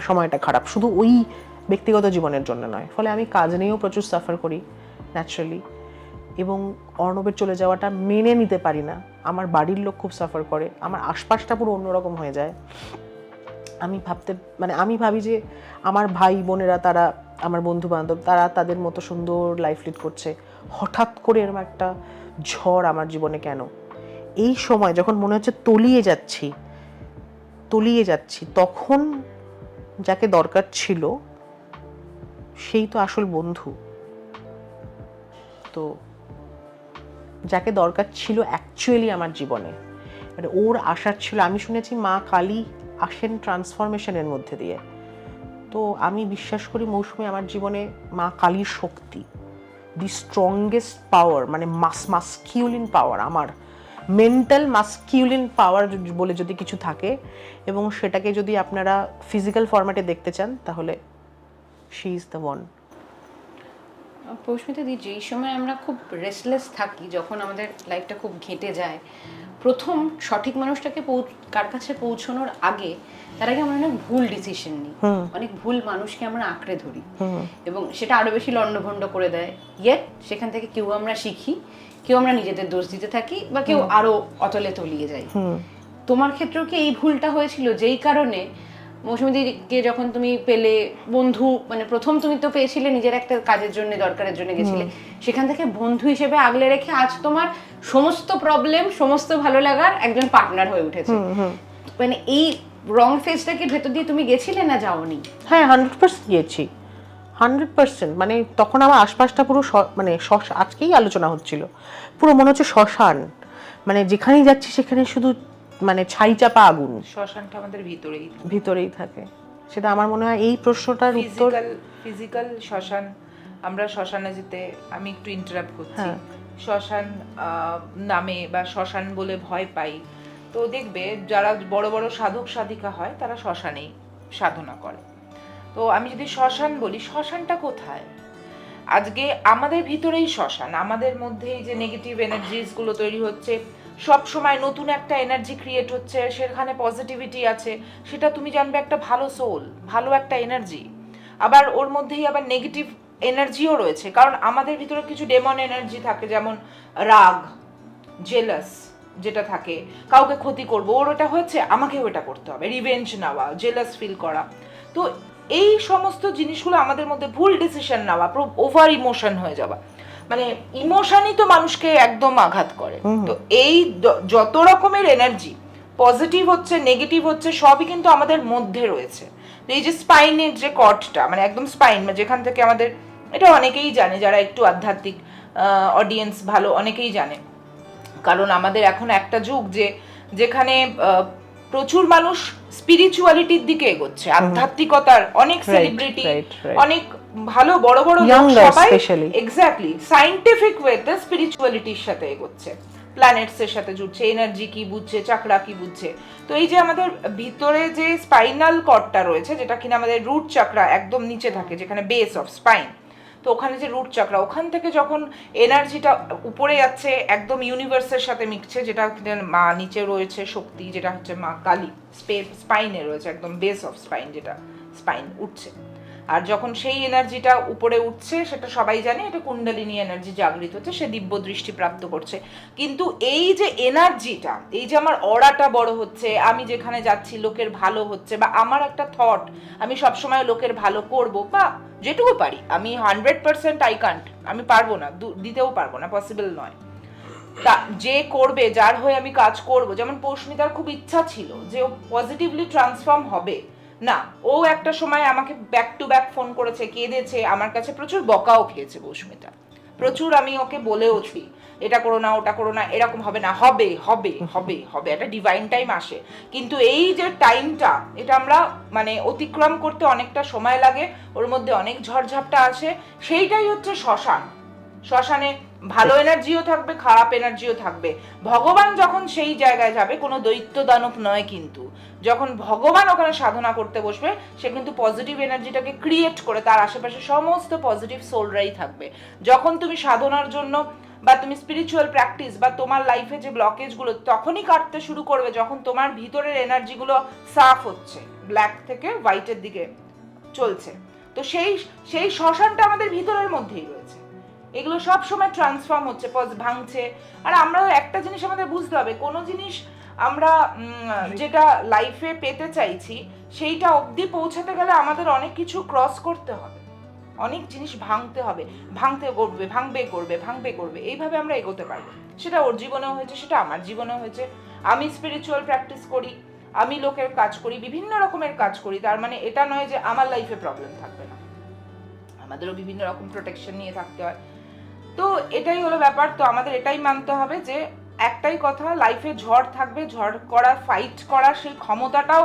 সময়টা খারাপ, শুধু ওই ব্যক্তিগত জীবনের জন্য নয়। ফলে আমি কাজ নিয়েও প্রচুর সাফার করি ন্যাচারালি, এবং অর্ণবের চলে যাওয়াটা মেনে নিতে পারি না। আমার বাড়ির লোক খুব সাফার করে, আমার আশপাশটা পুরো অন্যরকম হয়ে যায়। আমি ভাবি যে আমার ভাই বোনেরা, তারা আমার বন্ধু বান্ধব, তারা তাদের মতো সুন্দর লাইফ লিড করছে, হঠাৎ করে এরকম একটা ঝড় আমার জীবনে কেন? এই সময় যখন মনে হচ্ছে তলিয়ে যাচ্ছি, তখন যাকে দরকার ছিল সেই তো আসল বন্ধু। তো যাকে দরকার ছিল অ্যাকচুয়ালি আমার জীবনে, মানে ওর আশার ছিল। আমি শুনেছি মা কালী আসেন ট্রান্সফরমেশনের মধ্যে দিয়ে। তো আমি বিশ্বাস করি মৌসুমী আমার জীবনে মা কালীর শক্তি, দি স্ট্রংগেস্ট পাওয়ার, মানে মাস্কিউলিন পাওয়ার, আমার মেন্টাল মাস্কিউলিন পাওয়ার বলে যদি কিছু থাকে, এবং সেটাকে যদি আপনারা ফিজিক্যাল ফরম্যাটে দেখতে চান, তাহলে she is the one. Poushmita দি, যেই সময় আমরা খুব রেস্টলেস থাকি, যখন আমাদের লাইফটা খুব ঘেঁটে যায়, প্রথম সঠিক মানুষটাকে কার কাছে পৌঁছানোর আগে, তার আগে আমরা অনেক ভুল ডিসিশন নিই, অনেক ভুল মানুষকে আমরা আঁকড়ে ধরি, এবং সেটা আরো বেশি লন্ডভন্ড করে দেয়। ইয়েট সেখান থেকে কেউ আমরা শিখি, কেউ আমরা নিজেদের দোষ দিতে থাকি, বা কেউ আরো অতলে তলিয়ে যায়। তোমার ক্ষেত্রেও কি এই ভুলটা হয়েছিল, যেই কারণে মৌসুমীদিকে যখন তুমি পেলে বন্ধু, মানে প্রথম তুমি তো পেয়েছিলে নিজের একটা কাজের জন্য, দরকারের জন্য গেছিলে, সেখান থেকে বন্ধু হিসেবে আগলে রেখে আজ তোমার সমস্ত প্রবলেম, সমস্ত ভালো লাগার একজন পার্টনার হয়ে উঠেছে। মানে এই রং ফেজটা কি ভেতর দিয়ে তুমি গেছিলে, না যাওনি? হ্যাঁ, 100% গিয়েছি, 100%। মানে তখন আমার আশপাশটা পুরো মানে আজকেই আলোচনা হচ্ছিল, পুরো মনে হচ্ছে শ্মশান। মানে যেখানেই যাচ্ছি সেখানে শুধু মানে ছাই চাপা আগুন। শ্মশানটা আমাদের ভিতরেই থাকে। সেটা আমার মনে হয় এই প্রশ্নটার উত্তর ফিজিক্যাল শ্মশান। আমরা শ্মশানে যেতে, আমি একটু ইন্টারাপ্ট করছি, শ্মশান নামে বা শ্মশান বলে ভয় পাই। তো দেখবে যারা বড় বড় সাধক সাধিকা হয়, তারা শ্মশানেই সাধনা করে। তো আমি যদি শ্মশান বলি, শ্মশানটা কোথায়? আজকে আমাদের ভিতরেই শ্মশান, আমাদের মধ্যেই যে নেগেটিভ এনার্জিস গুলো তৈরি হচ্ছে, সব সময় নতুন একটা এনার্জি ক্রিয়েট হচ্ছে, সেখানে পজিটিভিটি আছে, সেটা তুমি জানবে একটা ভালো সোল, ভালো একটা এনার্জি। আবার ওর মধ্যেই আবার নেগেটিভ এনার্জিও রয়েছে, কারণ আমাদের ভিতরে কিছু ডেমন এনার্জি থাকে, যেমন রাগ, জেলাস যেটা থাকে, কাউকে ক্ষতি করব, ওর ওটা হয়েছে আমাকেও এটা করতে হবে, রিভেঞ্জ নেওয়া, জেলাস ফিল করা। তো এই সমস্ত জিনিসগুলো আমাদের মধ্যে, ভুল ডিসিশন নেওয়া, ওভার ইমোশন হয়ে যাওয়া, মানে ইমোশনই তো মানুষকে একদম আঘাত করে। তো এই যত রকমের এনার্জি, পজিটিভ হচ্ছে, নেগেটিভ হচ্ছে, সবই কিন্তু আমাদের মধ্যে রয়েছে। তো এই যে স্পাইনের যে কর্ডটা, মানে একদম স্পাইন, যেখান থেকে আমাদের, এটা অনেকেই জানে যারা একটু আধ্যাত্মিক অডিয়েন্স ভালো, অনেকেই জানে, কারণ আমাদের এখন একটা যুগ যেখানে প্রচুর মানুষ স্পিরিচুয়ালিটির দিকে এগোচ্ছে, আধ্যাত্মিকতার, অনেক সেলিব্রিটি, অনেক ভালো বড় বড় সবাই এক্স্যাক্টলি সায়েন্টিফিক ওয়েতে স্পিরিচুয়ালিটির সাথে এগোচ্ছে, প্ল্যানেটস এর সাথে জুড়ছে, এনার্জি কি বুঝছে, চাকরা কি বুঝছে। তো এই যে আমাদের ভিতরে যে স্পাইনাল কর্ডটা রয়েছে, যেটা কিনা আমাদের রুট চাকরা একদম নিচে থাকে, যেখানে বেস অফ স্পাইন, তো ওখানে যে রুট চাকরা, ওখান থেকে যখন এনার্জিটা উপরে যাচ্ছে, একদম ইউনিভার্সের সাথে মিশছে, যেটা মা নিচে রয়েছে শক্তি, যেটা হচ্ছে মা কালী, স্পাইনে রয়েছে, একদম বেস অফ স্পাইন, যেটা স্পাইন উঠছে। আর যখন সেই এনার্জিটা উপরে উঠছে, সেটা সবাই জানে, এটা কুণ্ডলিনী এনার্জি জাগৃত হচ্ছে, সে দিব্য দৃষ্টি প্রাপ্ত করছে। কিন্তু এই যে এনার্জিটা, এই যে আমার অরাটা বড় হচ্ছে, আমি যেখানে যাচ্ছি লোকের ভালো হচ্ছে, বা আমার একটা থট, আমি সবসময় লোকের ভালো করব, বা যেটুকু পারি, আমি 100% আমি পারবো না, দিতেও পারবো না, পসিবল নয়। তা যে করবে, যার হয়ে আমি কাজ করব, যেমন পৌষ্মিতার খুব ইচ্ছা ছিল যে ও পজিটিভলি ট্রান্সফর্ম হবে, না, ও একটা সময় আমাকে ব্যাক টু ব্যাক ফোন করেছে, কেঁদেছে, আমার কাছে প্রচুর বকাও খেয়েছে পৌষ্মিতা, প্রচুর। আমি ওকে বলেওছি, এটা করো না, ওটা করো না, এরকম হবে না, হবে হবে হবে হবে, একটা ডিভাইন টাইম আসে। কিন্তু এই যে টাইমটা, এটা আমরা মানে অতিক্রম করতে অনেকটা সময় লাগে, ওর মধ্যে অনেক ঝড়ঝাপটা আসে, সেইটাই হচ্ছে শ্মশান। শ্মশানে ভালো এনার্জিও থাকবে, খারাপ এনার্জিও থাকবে। ভগবান যখন সেই জায়গায় যাবে, কোনো দৈত্য দানব নয়, কিন্তু যখন ভগবান ওখানে সাধনা করতে বসবে, সে কিন্তু পজিটিভ এনার্জিটাকে ক্রিয়েট করে তার আশেপাশে সমস্ত পজিটিভ সোলরাই থাকবে। যখন তুমি সাধনার জন্য বা তুমি স্পিরিচুয়াল প্র্যাকটিস বা তোমার লাইফে যে ব্লকেজগুলো তখনই কাটতে শুরু করবে যখন তোমার ভিতরের এনার্জিগুলো সাফ হচ্ছে, ব্ল্যাক থেকে হোয়াইটের দিকে চলছে। তো সেই শ্মশানটা আমাদের ভিতরের মধ্যেই রয়েছে, এগুলো সব সময় ট্রান্সফর্ম হচ্ছে, ভাঙছে। আর আমরা একটা জিনিস আমাদের বুঝতে হবে, কোনো জিনিস আমরা যেটা লাইফে পেতে চাইছি সেইটা অবধি পৌঁছাতে গেলে আমাদের অনেক কিছু ক্রস করতে হবে, অনেক জিনিস ভাঙতে হবে, ভাঙবে করবে, এইভাবে আমরা এগোতে পারবো। সেটা ওর জীবনেও হয়েছে, সেটা আমার জীবনেও হয়েছে। আমি স্পিরিচুয়াল প্র্যাকটিস করি, আমি লোকের কাজ করি, বিভিন্ন রকমের কাজ করি, তার মানে এটা নয় যে আমার লাইফে প্রবলেম থাকবে না, আমাদেরও বিভিন্ন রকম প্রোটেকশন নিয়ে থাকতে হয়। তো এটাই হলো ব্যাপার। তো আমাদের এটাই মানতে হবে যে একটাই কথা, লাইফে ঝড় থাকবে, ঝড় করার, ফাইট করার সেই ক্ষমতাটাও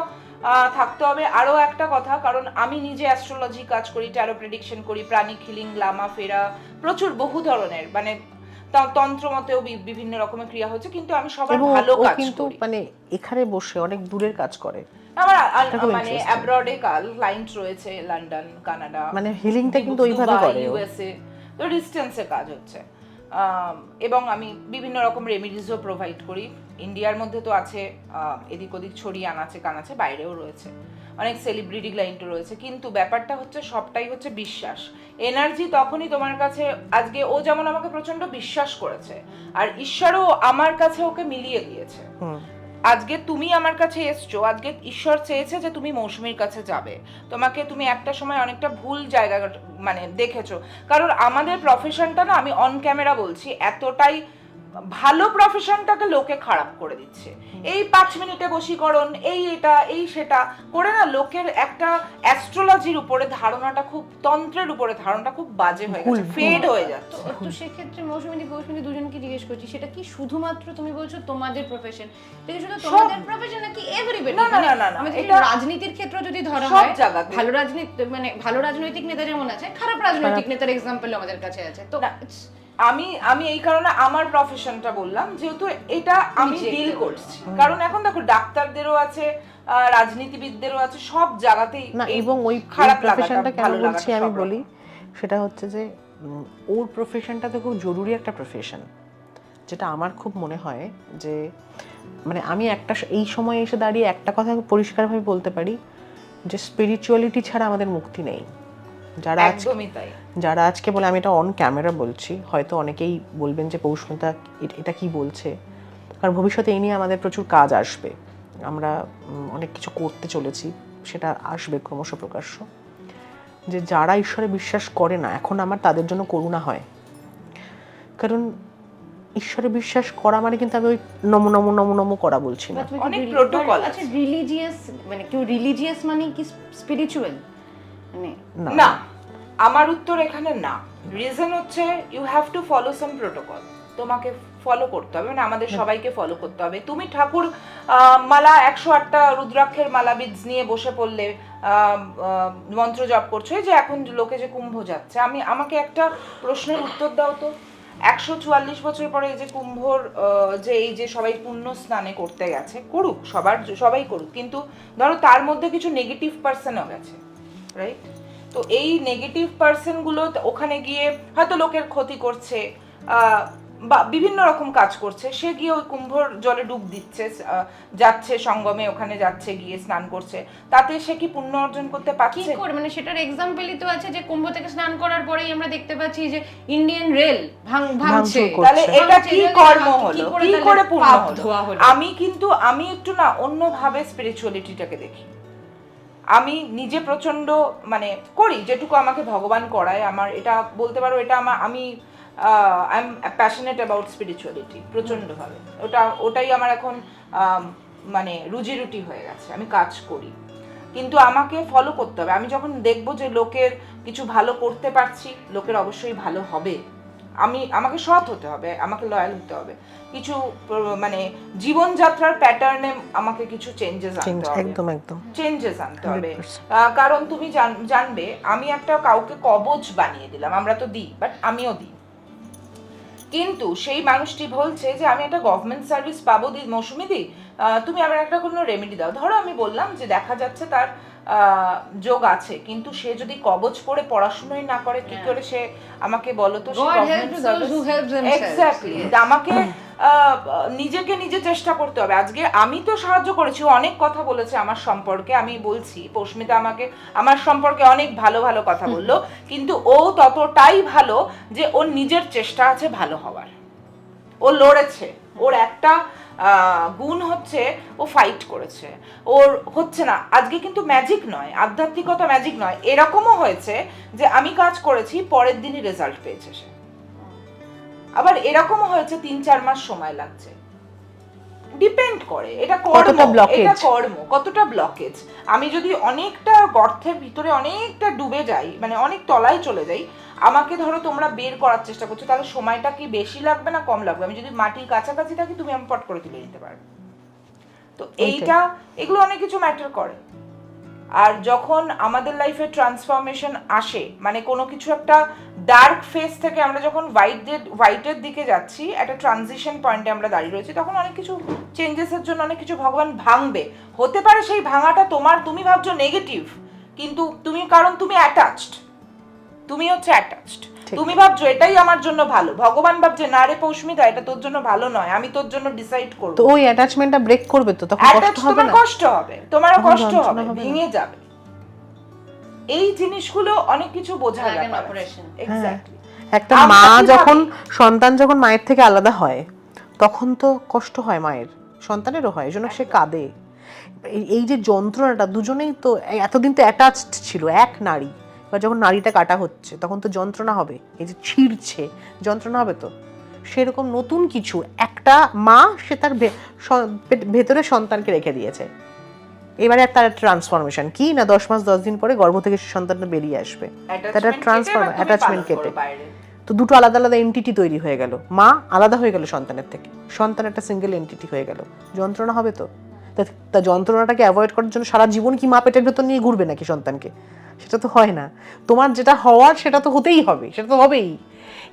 থাকতে হবে। আরও একটা কথা, কারণ আমি নিজে অ্যাস্ট্রোলজি কাজ করি, ট্যারো প্রেডিকশন করি, প্রাণিক হিলিং, লামা ফেরা, প্রচুর বহু ধরনের, মানে তন্ত্র মতেও বিভিন্ন রকমের ক্রিয়া হচ্ছে, কিন্তু আমি সবার ভালো কাজ কিন্তু করি। মানে এখানে বসে অনেক দূরের কাজ করে, আমার মানে অ্যাব্রডে ক্লায়েন্ট রয়েছে, লন্ডন, কানাডা, মানে হিলিংটা কিন্তু ওইভাবে করে, ইউএসএ, তো ডিস্টেন্সে কাজ হচ্ছে। এবং আমি বিভিন্ন রকম রেমিডিসও প্রোভাইড করি, ইন্ডিয়ার মধ্যে তো আছে, এদিক ওদিক ছড়িয়ে আনাচে কানাচে বাইরেও রয়েছে, অনেক সেলিব্রিটি ক্লায়েন্টও রয়েছে। কিন্তু ব্যাপারটা হচ্ছে সবটাই হচ্ছে বিশ্বাস, এনার্জি তখনই তোমার কাছে, আজকে ও যেমন আমাকে প্রচন্ড বিশ্বাস করেছে, আর ঈশ্বরও আমার কাছে ওকে মিলিয়ে দিয়েছে। আজকে তুমি আমার কাছে এসছো, আজকে ঈশ্বর চেয়েছে যে তুমি মৌসুমীর কাছে যাবে, তুমি একটা সময় অনেকটা ভুল জায়গা মানে দেখেছো, কারণ আমাদের প্রফেশনটা না, আমি অন ক্যামেরা বলছি, এতটাই ভালো প্রফেশনটাকে লোকে খারাপ করে দিচ্ছে। এই 5 মিনিটে বশীকরণ, এটা সেটা করে না, লোকের একটা অ্যাস্ট্রোলজির উপরে ধারণাটা, খুব তন্ত্রের উপরে ধারণাটা খুব বাজে হয়ে গেছে, ফেড হয়ে যাচ্ছে। তো সেক্ষেত্রে মৌসুমী দুজনকে জিজ্ঞেস করছি, সেটা কি শুধুমাত্র তুমি বলছো তোমাদের প্রফেশন, এটা শুধু তোমাদের প্রফেশন নাকি এভরিবডি? না, আমাদের এটা রাজনীতির ক্ষেত্রে যদি ধরা সব হয়, জায়গাতে ভালো রাজনীতি, মানে ভালো রাজনৈতিক নেতা যেমন আছে, খারাপ রাজনৈতিক নেতার এক্সাম্পল আমাদের কাছে আছে। তো আমি এই কারণে আমার প্রফেশনটা বললাম, যেহেতু এটা আমি ডিল করছি, কারণ এখন দেখো ডাক্তারদেরও আছে, রাজনীতিবিদদেরও আছে, সব জায়গাতেই না। এবং ওই খারাপ প্রফেশনটা কেন ভালো বলছি আমি বলি, সেটা হচ্ছে যে ওর প্রফেশনটা তো খুব জরুরি একটা প্রফেশন, যেটা আমার খুব মনে হয় যে, মানে আমি এই সময় এসে দাঁড়িয়ে একটা কথা পরিষ্কারভাবে বলতে পারি, যে স্পিরিচুয়ালিটি ছাড়া আমাদের মুক্তি নেই। যারা আজকে বলে, আমি এটা অন ক্যামেরা বলছি, হয়তো অনেকেই বলবেন যে পৌষ্মিতা এটা কি বলছে, কারণ ভবিষ্যতে এই নিয়ে আমাদের প্রচুর কাজ আসবে, আমরা অনেক কিছু করতে চলেছি, সেটা আসবে ক্রমশ প্রকাশ্য। যে যারা ঈশ্বরে বিশ্বাস করে না, এখন আমার তাদের জন্য করুণা হয়, কারণ ঈশ্বরে বিশ্বাস করা মানে কিন্তু আমি ওই নমো নমো নমো নমো করা বলছি না, অনেক প্রোটোকল আছে। রিলিজিয়াস, মানে কেউ রিলিজিয়াস মানে কি স্পিরিচুয়াল? মানে না, আমার উত্তর এখানে না। রিজন হচ্ছে you have to follow some protocol, তোমাকে ফলো করতে হবে, মানে আমাদের সবাইকে ফলো করতে হবে। তুমি ঠাকুর মালা 108টা রুদ্রাক্ষের মালা বীজ নিয়ে বসে পড়লে, মন্ত্র জপ করছো, এই যে এখন লোকে যে কুম্ভ যাচ্ছে, আমাকে একটা প্রশ্নের উত্তর দাও তো, 144 বছর পরে এই যে কুম্ভর যে এই যে সবাই পুণ্য স্নানে করতে গেছে, করুক, সবাই করুক, কিন্তু ধরো তার মধ্যে কিছু নেগেটিভ পার্সনও গেছে, রাইট? তো এই নেগেটিভ পার্সনগুলো ওখানে গিয়ে হয়তো লোকের ক্ষতি করছে বা বিভিন্ন রকম কাজ করছে, সে গিয়ে ওই কুম্ভর জলে ডুব দিচ্ছে, যাচ্ছে সঙ্গমে, ওখানে যাচ্ছে, গিয়ে স্নান করছে, তাতে সে কি পুণ্য অর্জন করতে পারছে? কি করে, মানে সেটার এক্সাম্পলই তো আছে যে কুম্ভ থেকে স্নান করার পরেই আমরা দেখতে পাচ্ছি যে ইন্ডিয়ান রেল ভাঙছে, তাহলে এটা কি কর্ম হলো, কি করে পুণ্য হলো? আমি একটু না অন্যভাবে স্পিরিচুয়ালিটিটাকে দেখি। আমি নিজে প্রচন্ড মানে করি যেটুকু আমাকে ভগবান করায়, আমার এটা বলতে পারো, এটা আমি I am passionate about spirituality প্রচন্ডভাবে, ওটাই আমার এখন মানে রুজি রুটি হয়ে গেছে, আমি কাজ করি, কিন্তু আমাকে ফলো করতে হবে। আমি যখন দেখবো যে লোকের কিছু ভালো করতে পারছি, লোকের অবশ্যই ভালো হবে, আমাকে সৎ হতে হবে, আমাকে লয়াল হতে হবে, কিছু মানে জীবনযাত্রার প্যাটার্নে আমাকে কিছু চেঞ্জেস আনতে হবে, চেঞ্জেস আনতে হবে। কারণ তুমি জানবে, আমি একটা কাউকে কবচ বানিয়ে দিলাম, আমরা তো দিই, বাট আমিও দিই, কিন্তু সেই মানুষটি বলছে যে আমি একটা গভর্নমেন্ট সার্ভিস পাবো মৌসুমী দি, তুমি আমার একটা কোনো রেমেডি দাও। ধরো আমি বললাম যে দেখা যাচ্ছে তার যোগ আছে, কিন্তু সে যদি কবচ পড়ে পড়াশোনাই না করে কি করে সে আমাকে বলো তো God helps those who help themselves. Exactly Yes. আমাকে নিজেকে নিজে চেষ্টা করতে হবে। আজকে আমি তো সাহায্য করেছি, অনেক কথা বলেছে আমার সম্পর্কে, আমি বলছি পৌষ্মিতা আমাকে আমার সম্পর্কে অনেক ভালো ভালো কথা বললো, কিন্তু ও ততটাই ভালো যে ওর নিজের চেষ্টা আছে ভালো হওয়ার, ও লড়েছে। ওর একটা গুণ হচ্ছে ও ফাইট করেছে, ওর হচ্ছে না আজকে, কিন্তু ম্যাজিক নয়, আধ্যাত্মিকতা ম্যাজিক নয়। এরকমও হয়েছে যে আমি কাজ করেছি পরের দিনই রেজাল্ট পেয়েছে সে, আবার এরকমও হয়েছে 3-4 মাস সময় লাগছে, ডিপেন্ড করে এটা কর্ম, এটা কর্ম কতটা ব্লকেজ। আমি যদি অনেকটা গর্তের ভিতরে অনেকটা ডুবে যাই, মানে অনেক তলায় চলে যাই, আমাকে ধরো তোমরা বের করার চেষ্টা করছো, তাহলে সময়টা কি বেশি লাগবে না কম লাগবে? আমি যদি মাটির কাছাকাছি থাকি তুমি আমি পট করে তুলে নিতে পারবে। তো এইটা এগুলো অনেক কিছু ম্যাটার করে। আর যখন আমাদের লাইফে ট্রান্সফরমেশন আসে, মানে কোনো কিছু একটা ডার্ক ফেজ থেকে আমরা যখন হোয়াইটের দিকে যাচ্ছি, একটা ট্রানজিশন পয়েন্টে আমরা দাঁড়িয়ে রয়েছি, তখন অনেক কিছু চেঞ্জেসের জন্য অনেক কিছু ভগবান ভাঙবে। হতে পারে সেই ভাঙাটা তুমি ভাবছো নেগেটিভ, কিন্তু কারণ তুমি অ্যাটাচড, তুমি হচ্ছে অ্যাটাচড, তুমি ভাবছো এটাই আমার জন্য ভালো, ভগবান ভাবছে না রে পৌষ্মিতা এটা তোর জন্য ভালো নয়, আমি তোর জন্য ডিসাইড করব। তো ওই অ্যাটাচমেন্টটা ব্রেক করবে তো, তখন কষ্ট হবে না? কষ্ট হবে, তোমারও কষ্ট হবে, ভেঙে যাবে। এই জিনিসগুলো অনেক কিছু বোঝার ব্যাপার আছে। এক্স্যাক্টলি। একটা মা যখন সন্তান যখন মায়ের থেকে আলাদা হয় তখন তো কষ্ট হয়, মায়ের সন্তানেরও হয়, এজন্য সে কাঁদে। এই যে যন্ত্রণাটা, দুজনেই তো এতদিন তো অ্যাটাচড ছিল, এক নারী, বা যখন নারীটা কাটা হচ্ছে তখন তো যন্ত্রণা হবে, এই যে ছিঁড়ছে যন্ত্রণা হবে। তো সেরকম নতুন কিছু একটা মা, সে তার ভেতরে সন্তানকে রেখে দিয়েছে, এবারে তার ট্রান্সফরমেশন কি না 10 মাস 10 দিন পরে গর্ভ থেকে সন্তানটা বেরিয়ে আসবে, তার ট্রান্সফরমেশন, অ্যাটাচমেন্ট কেটে। তো দুটো আলাদা আলাদা এন্টিটি তৈরি হয়ে গেল, মা আলাদা হয়ে গেল সন্তানের থেকে, সন্তান একটা সিঙ্গেল এন্টিটি হয়ে গেল, যন্ত্রণা হবে। তো তা যন্ত্রণাটাকে অ্যাভয়েড করার জন্য সারা জীবন কি মা পেটের ভেতর নিয়ে ঘুরবে নাকি সন্তানকে? সেটা তো হয় না। তোমার যেটা হওয়ার সেটা তো হতেই হবে, সেটা তো হবেই।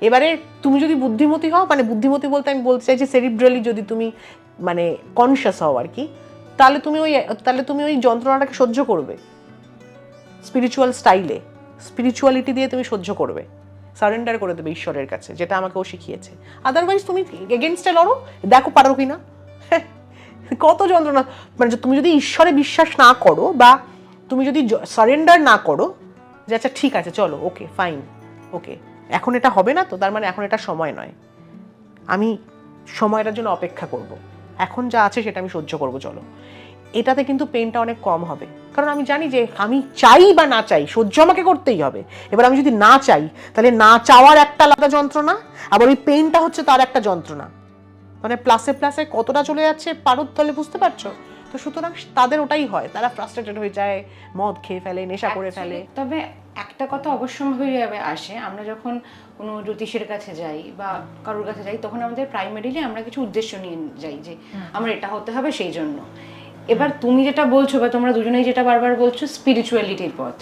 এবারে তুমি যদি বুদ্ধিমতী হও, মানে বুদ্ধিমতী বলতে আমি বলতে চাইছি সেরিব্রালি যদি তুমি মানে কনসিয়াস হও আর কি, তাহলে তুমি ওই যন্ত্রণাটাকে সহ্য করবে স্পিরিচুয়াল স্টাইলে, স্পিরিচুয়ালিটি দিয়ে তুমি সহ্য করবে, সারেন্ডার করে দেবে ঈশ্বরের কাছে, যেটা আমাকে ও শিখিয়েছে। আদারওয়াইজ তুমি এগেনস্টে লড়ো, দেখো পারো কিনা। কত যন্ত্রণা, মানে তুমি যদি ঈশ্বরে বিশ্বাস না করো বা তুমি যদি সারেন্ডার না করো যে আচ্ছা ঠিক আছে চলো ওকে ফাইন, ওকে এখন এটা হবে না, তো তার মানে এখন এটা সময় নয়, আমি সময়টার জন্য অপেক্ষা করব, এখন যা আছে সেটা আমি সহ্য করব, চলো, এটাতে কিন্তু পেনটা অনেক কম হবে। কারণ আমি জানি যে আমি চাই বা না চাই সহ্য আমাকে করতেই হবে। এবার আমি যদি না চাই তাহলে না চাওয়ার একটা আলাদা যন্ত্রণা, আবার ওই পেনটা হচ্ছে তার একটা যন্ত্রণা, মানে প্লাসে প্লাসে কতটা চলে যাচ্ছে পারদ তলে, বুঝতে পারছো? তো সুতরাং তাদের ওটাই হয়, তারা ফ্রাস্ট্রেটেড হয়ে যায়, মদ খেয়ে ফেলে, নেশা করে ফেলে। তবে একটা কথা অবশ্যম্ভাবীভাবে আসে, আমরা যখন কোনো জ্যোতিষের কাছে যাই বা কারোর কাছে যাই, তখন আমাদের প্রাইমারিলি আমরা কিছু উদ্দেশ্য নিয়ে যাই যে আমার এটা হতে হবে সেই জন্য। এবার তুমি যেটা বলছো বা তোমরা দুজনেই যেটা বারবার বলছো স্পিরিচুয়ালিটির পথ,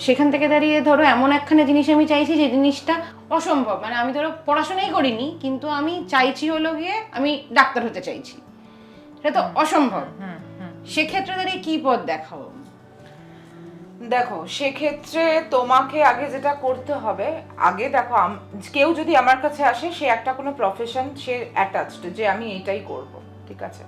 সেখান থেকে দাঁড়িয়ে ধরো এমন একখানা জিনিস আমি চাইছি যে জিনিসটা অসম্ভব, মানে আমি ধরো পড়াশোনাই করিনি কিন্তু আমি চাইছি হলো গিয়ে আমি ডাক্তার হতে চাইছি, সেটা তো অসম্ভব। সেক্ষেত্রে দাঁড়িয়ে কি পথ দেখাবো? দেখো সেক্ষেত্রে তোমাকে আগে যেটা করতে হবে, আগে দেখো কেউ যদি আমার কাছে আসে, সে একটা কোনো প্রফেশন সে অ্যাটাচড যে আমি এটাই করব, ঠিক আছে,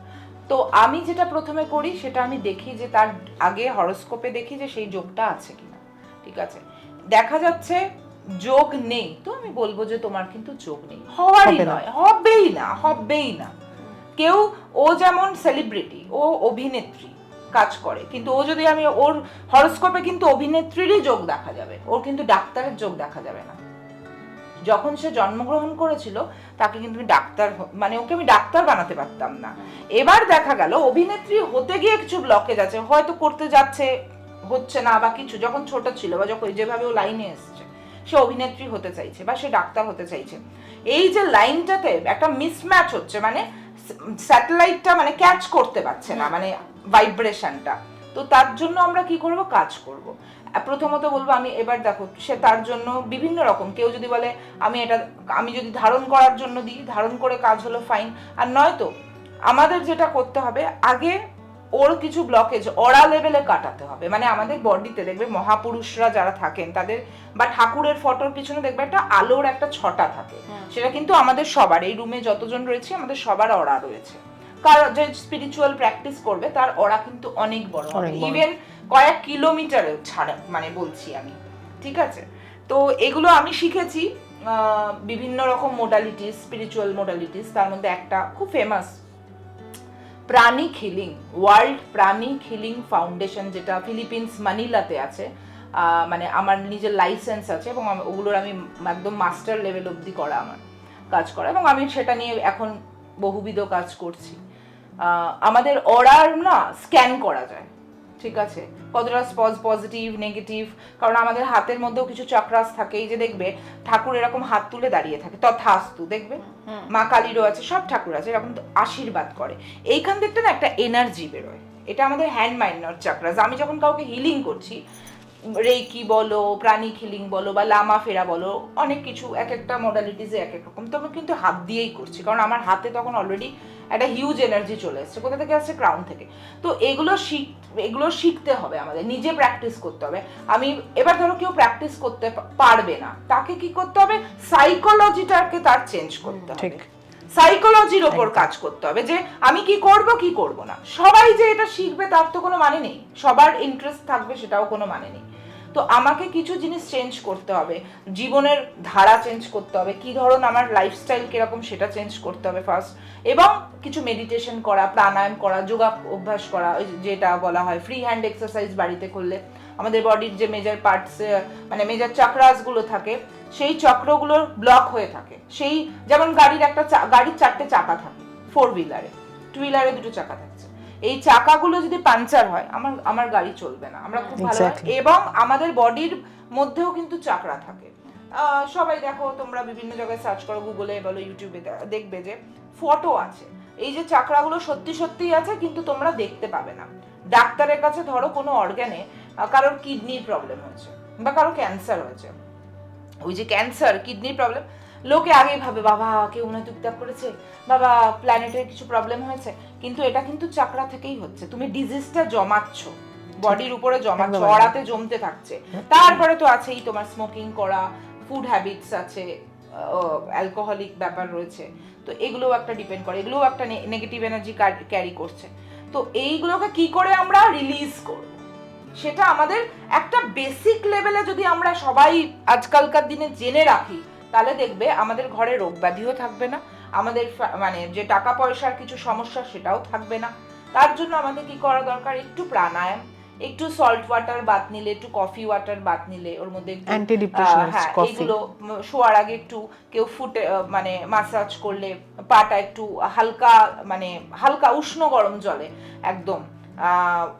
তো আমি যেটা প্রথমে করি সেটা আমি দেখি যে তার আগে হরোস্কোপে দেখি যে সেই যোগটা আছে কিনা, ঠিক আছে, দেখা যাচ্ছে যোগ নেই, তো আমি বলবো যে তোমার কিন্তু যোগ নেই, হওয়ারই নয়, হবেই না। কেউ ও যেমন সেলিব্রিটি, ও অভিনেত্রী কাজ করে, কিন্তু ও যদি আমি ওর হরোস্কোপে কিন্তু অভিনেত্রীরই যোগ দেখা যাবে, ওর কিন্তু ডাক্তারের যোগ দেখা যাবে না। যখন সে জন্মগ্রহণ করেছিল তাকে কিন্তু মানে ওকে আমি ডাক্তার বানাতে পারতাম না। এবার দেখা গেল অভিনেত্রী হতে গিয়ে কিছু ব্লকেজ আছে, হয়তো করতে যাচ্ছে হচ্ছে না বা কিছু, যখন ছোট ছিল বা যখন যেভাবে ও লাইনে এসছে, সে অভিনেত্রী হতে চাইছে বা সে ডাক্তার হতে চাইছে, এই যে লাইনটাতে একটা মিসম্যাচ হচ্ছে, মানে স্যাটেলাইটটা মানে ক্যাচ করতে পারছে না, মানে ভাইব্রেশনটা। তো তার জন্য আমরা কি করব, কাজ করব। প্রথমত বলবো আমি, এবার দেখো সে তার জন্য বিভিন্ন রকম, কেউ যদি বলে আমি যদি ধারণ করার জন্য দিই, ধারণ করে কাজ হলো ফাইন, আর নয়তো আমাদের যেটা করতে হবে, আগে ওর কিছু ব্লকেজ অরা লেভেলে কাটাতে হবে। মানে আমাদের বডিতে দেখবে মহাপুরুষরা যারা থাকেন তাদের বা ঠাকুরের ফটোর পিছনে দেখবে একটা আলোর একটা ছটা থাকে, সেটা কিন্তু আমাদের সবার, এই রুমে যতজন রয়েছে আমাদের সবার অরা রয়েছে। কারণ যে স্পিরিচুয়াল প্র্যাকটিস করবে তার অরা কিন্তু অনেক বড় হবে, ইভেন কয়েক কিলোমিটারে ছাড়া, মানে বলছি আমি, ঠিক আছে? তো এগুলো আমি শিখেছি বিভিন্ন রকম মোডালিটিস, স্পিরিচুয়াল মোডালিটিস। তার মধ্যে একটা খুব famous pranic healing, world pranic healing foundation, যেটা ফিলিপিন্স মানিলাতে আছে। মানে আমার নিজের লাইসেন্স আছে এবং ওগুলোর আমি একদম মাস্টার লেভেল অবধি করা আমার কাজ করা, এবং আমি সেটা নিয়ে এখন বহুবিধ কাজ করছি। আমাদের অরার না স্ক্যান করা যায়, ঠিক আছে, কতটা পজিটিভ নেগেটিভ, কারণ আমাদের হাতের মধ্যেও কিছু চক্রাস থাকে। এই যে দেখবে ঠাকুর এরকম হাত তুলে দাঁড়িয়ে থাকে, তথাস্তু, দেখবে মা কালীরও আছে, সব ঠাকুর আছে, এরকম আশীর্বাদ করে। এইখান থেকে না একটা এনার্জি বেরোয়, এটা আমাদের হ্যান্ড মাইন্ড চক্রাস। আমি যখন কাউকে হিলিং করছি, রেকি বলো, প্রাণিক হিলিং বলো, বা লামা ফেরা বলো, অনেক কিছু এক একটা মডালিটিসে এক এক রকম, তো আমি কিন্তু হাত দিয়েই করছি, কারণ আমার হাতে তখন অলরেডি একটা হিউজ এনার্জি চলে এসছে। কোথা থেকে আসছে? ক্রাউন থেকে। তো এগুলো শিখতে হবে, আমাদের নিজে প্র্যাকটিস করতে হবে। আমি এবার ধরো কেউ প্র্যাকটিস করতে পারবে না, তাকে কি করতে হবে? সাইকোলজিটাকে তার চেঞ্জ করতে হবে, সাইকোলজির ওপর কাজ করতে হবে, যে আমি কি করব কি করব না। সবাই যে এটা শিখবে তার তো কোনো মানে নেই, সবার ইন্টারেস্ট থাকবে সেটাও কোনো মানে নেই। তো আমাকে কিছু জিনিস চেঞ্জ করতে হবে, জীবনের ধারা চেঞ্জ করতে হবে, কি ধরুন আমার লাইফস্টাইল কিরকম সেটা চেঞ্জ করতে হবে ফার্স্ট, এবং কিছু মেডিটেশন করা, প্রাণায়াম করা, যোগা অভ্যাস করা, যেটা বলা হয় ফ্রি হ্যান্ড এক্সারসাইজ বাড়িতে করলে আমাদের বডির যে মেজর পার্টস, মানে মেজর চক্রাসগুলো থাকে, সেই চক্রগুলোর ব্লক হয়ে থাকে। সেই যেমন গাড়ির 4টে চাকা থাকে, 4 হুইলারে, 2 হুইলারে 2টো চাকা থাকছে, এই চাকাগুলো যদি পাঞ্চার হয় আমার গাড়ি চলবে না। আমরা খুব ভালো, এবং আমাদের বডির মধ্যেও কিন্তু চাকরা থাকে। সবাই দেখো, তোমরা বিভিন্ন জায়গায় সার্চ করো, গুগলে বলো, ইউটিউবে, দেখবে যে ফটো আছে, এই যে চাকরাগুলো সত্যি সত্যিই আছে, কিন্তু তোমরা দেখতে পাবে না। ডাক্তারের কাছে ধরো কোনো অর্গানে কারোর কিডনির প্রবলেম হয়েছে বা কারো ক্যান্সার হয়েছে, ওই যে ক্যান্সার, কিডনির প্রবলেম, লোকে আগেই ভাবে বাবা কেউ মনে টুকটাক করেছে, বাবা প্ল্যানেটের কিছু প্রবলেম হয়েছে, কিন্তু এটা কিন্তু চাকরা থেকেই হচ্ছে। তুমি ডিজিজটা জমাচ্ছ, বডির উপরে জমাচ্ছ, অরাতে জমতে থাকছে। তারপরে তো আছেই তোমার স্মোকিং করা, ফুড হ্যাবিটস আছে, অ্যালকোহলিক ব্যাপার রয়েছে, তো এগুলোও একটা ডিপেন্ড করে, এগুলোও একটা নেগেটিভ এনার্জি ক্যারি করছে। তো এইগুলোকে কি করে আমরা রিলিজ করব, সেটা আমাদের একটা বেসিক লেভেলে যদি আমরা সবাই আজকালকার দিনে জেনে রাখি, তাহলে দেখবে আমাদের ঘরে রোগ ব্যাধিও থাকবে না, আমাদের মানে যে টাকা পয়সার কিছু সমস্যা সেটাও থাকবে না। তার জন্য আমাদের কি করা দরকার? একটু প্রাণায়াম, একটু সল্ট ওয়াটার বাথ নিলে, একটু কফি ওয়াটার বাথ নিলে, ওর মধ্যে এগুলো শোয়ার আগে একটু কেউ ফুটে মানে মাসাজ করলে, পাটা একটু হালকা, মানে হালকা উষ্ণ গরম জলে একদম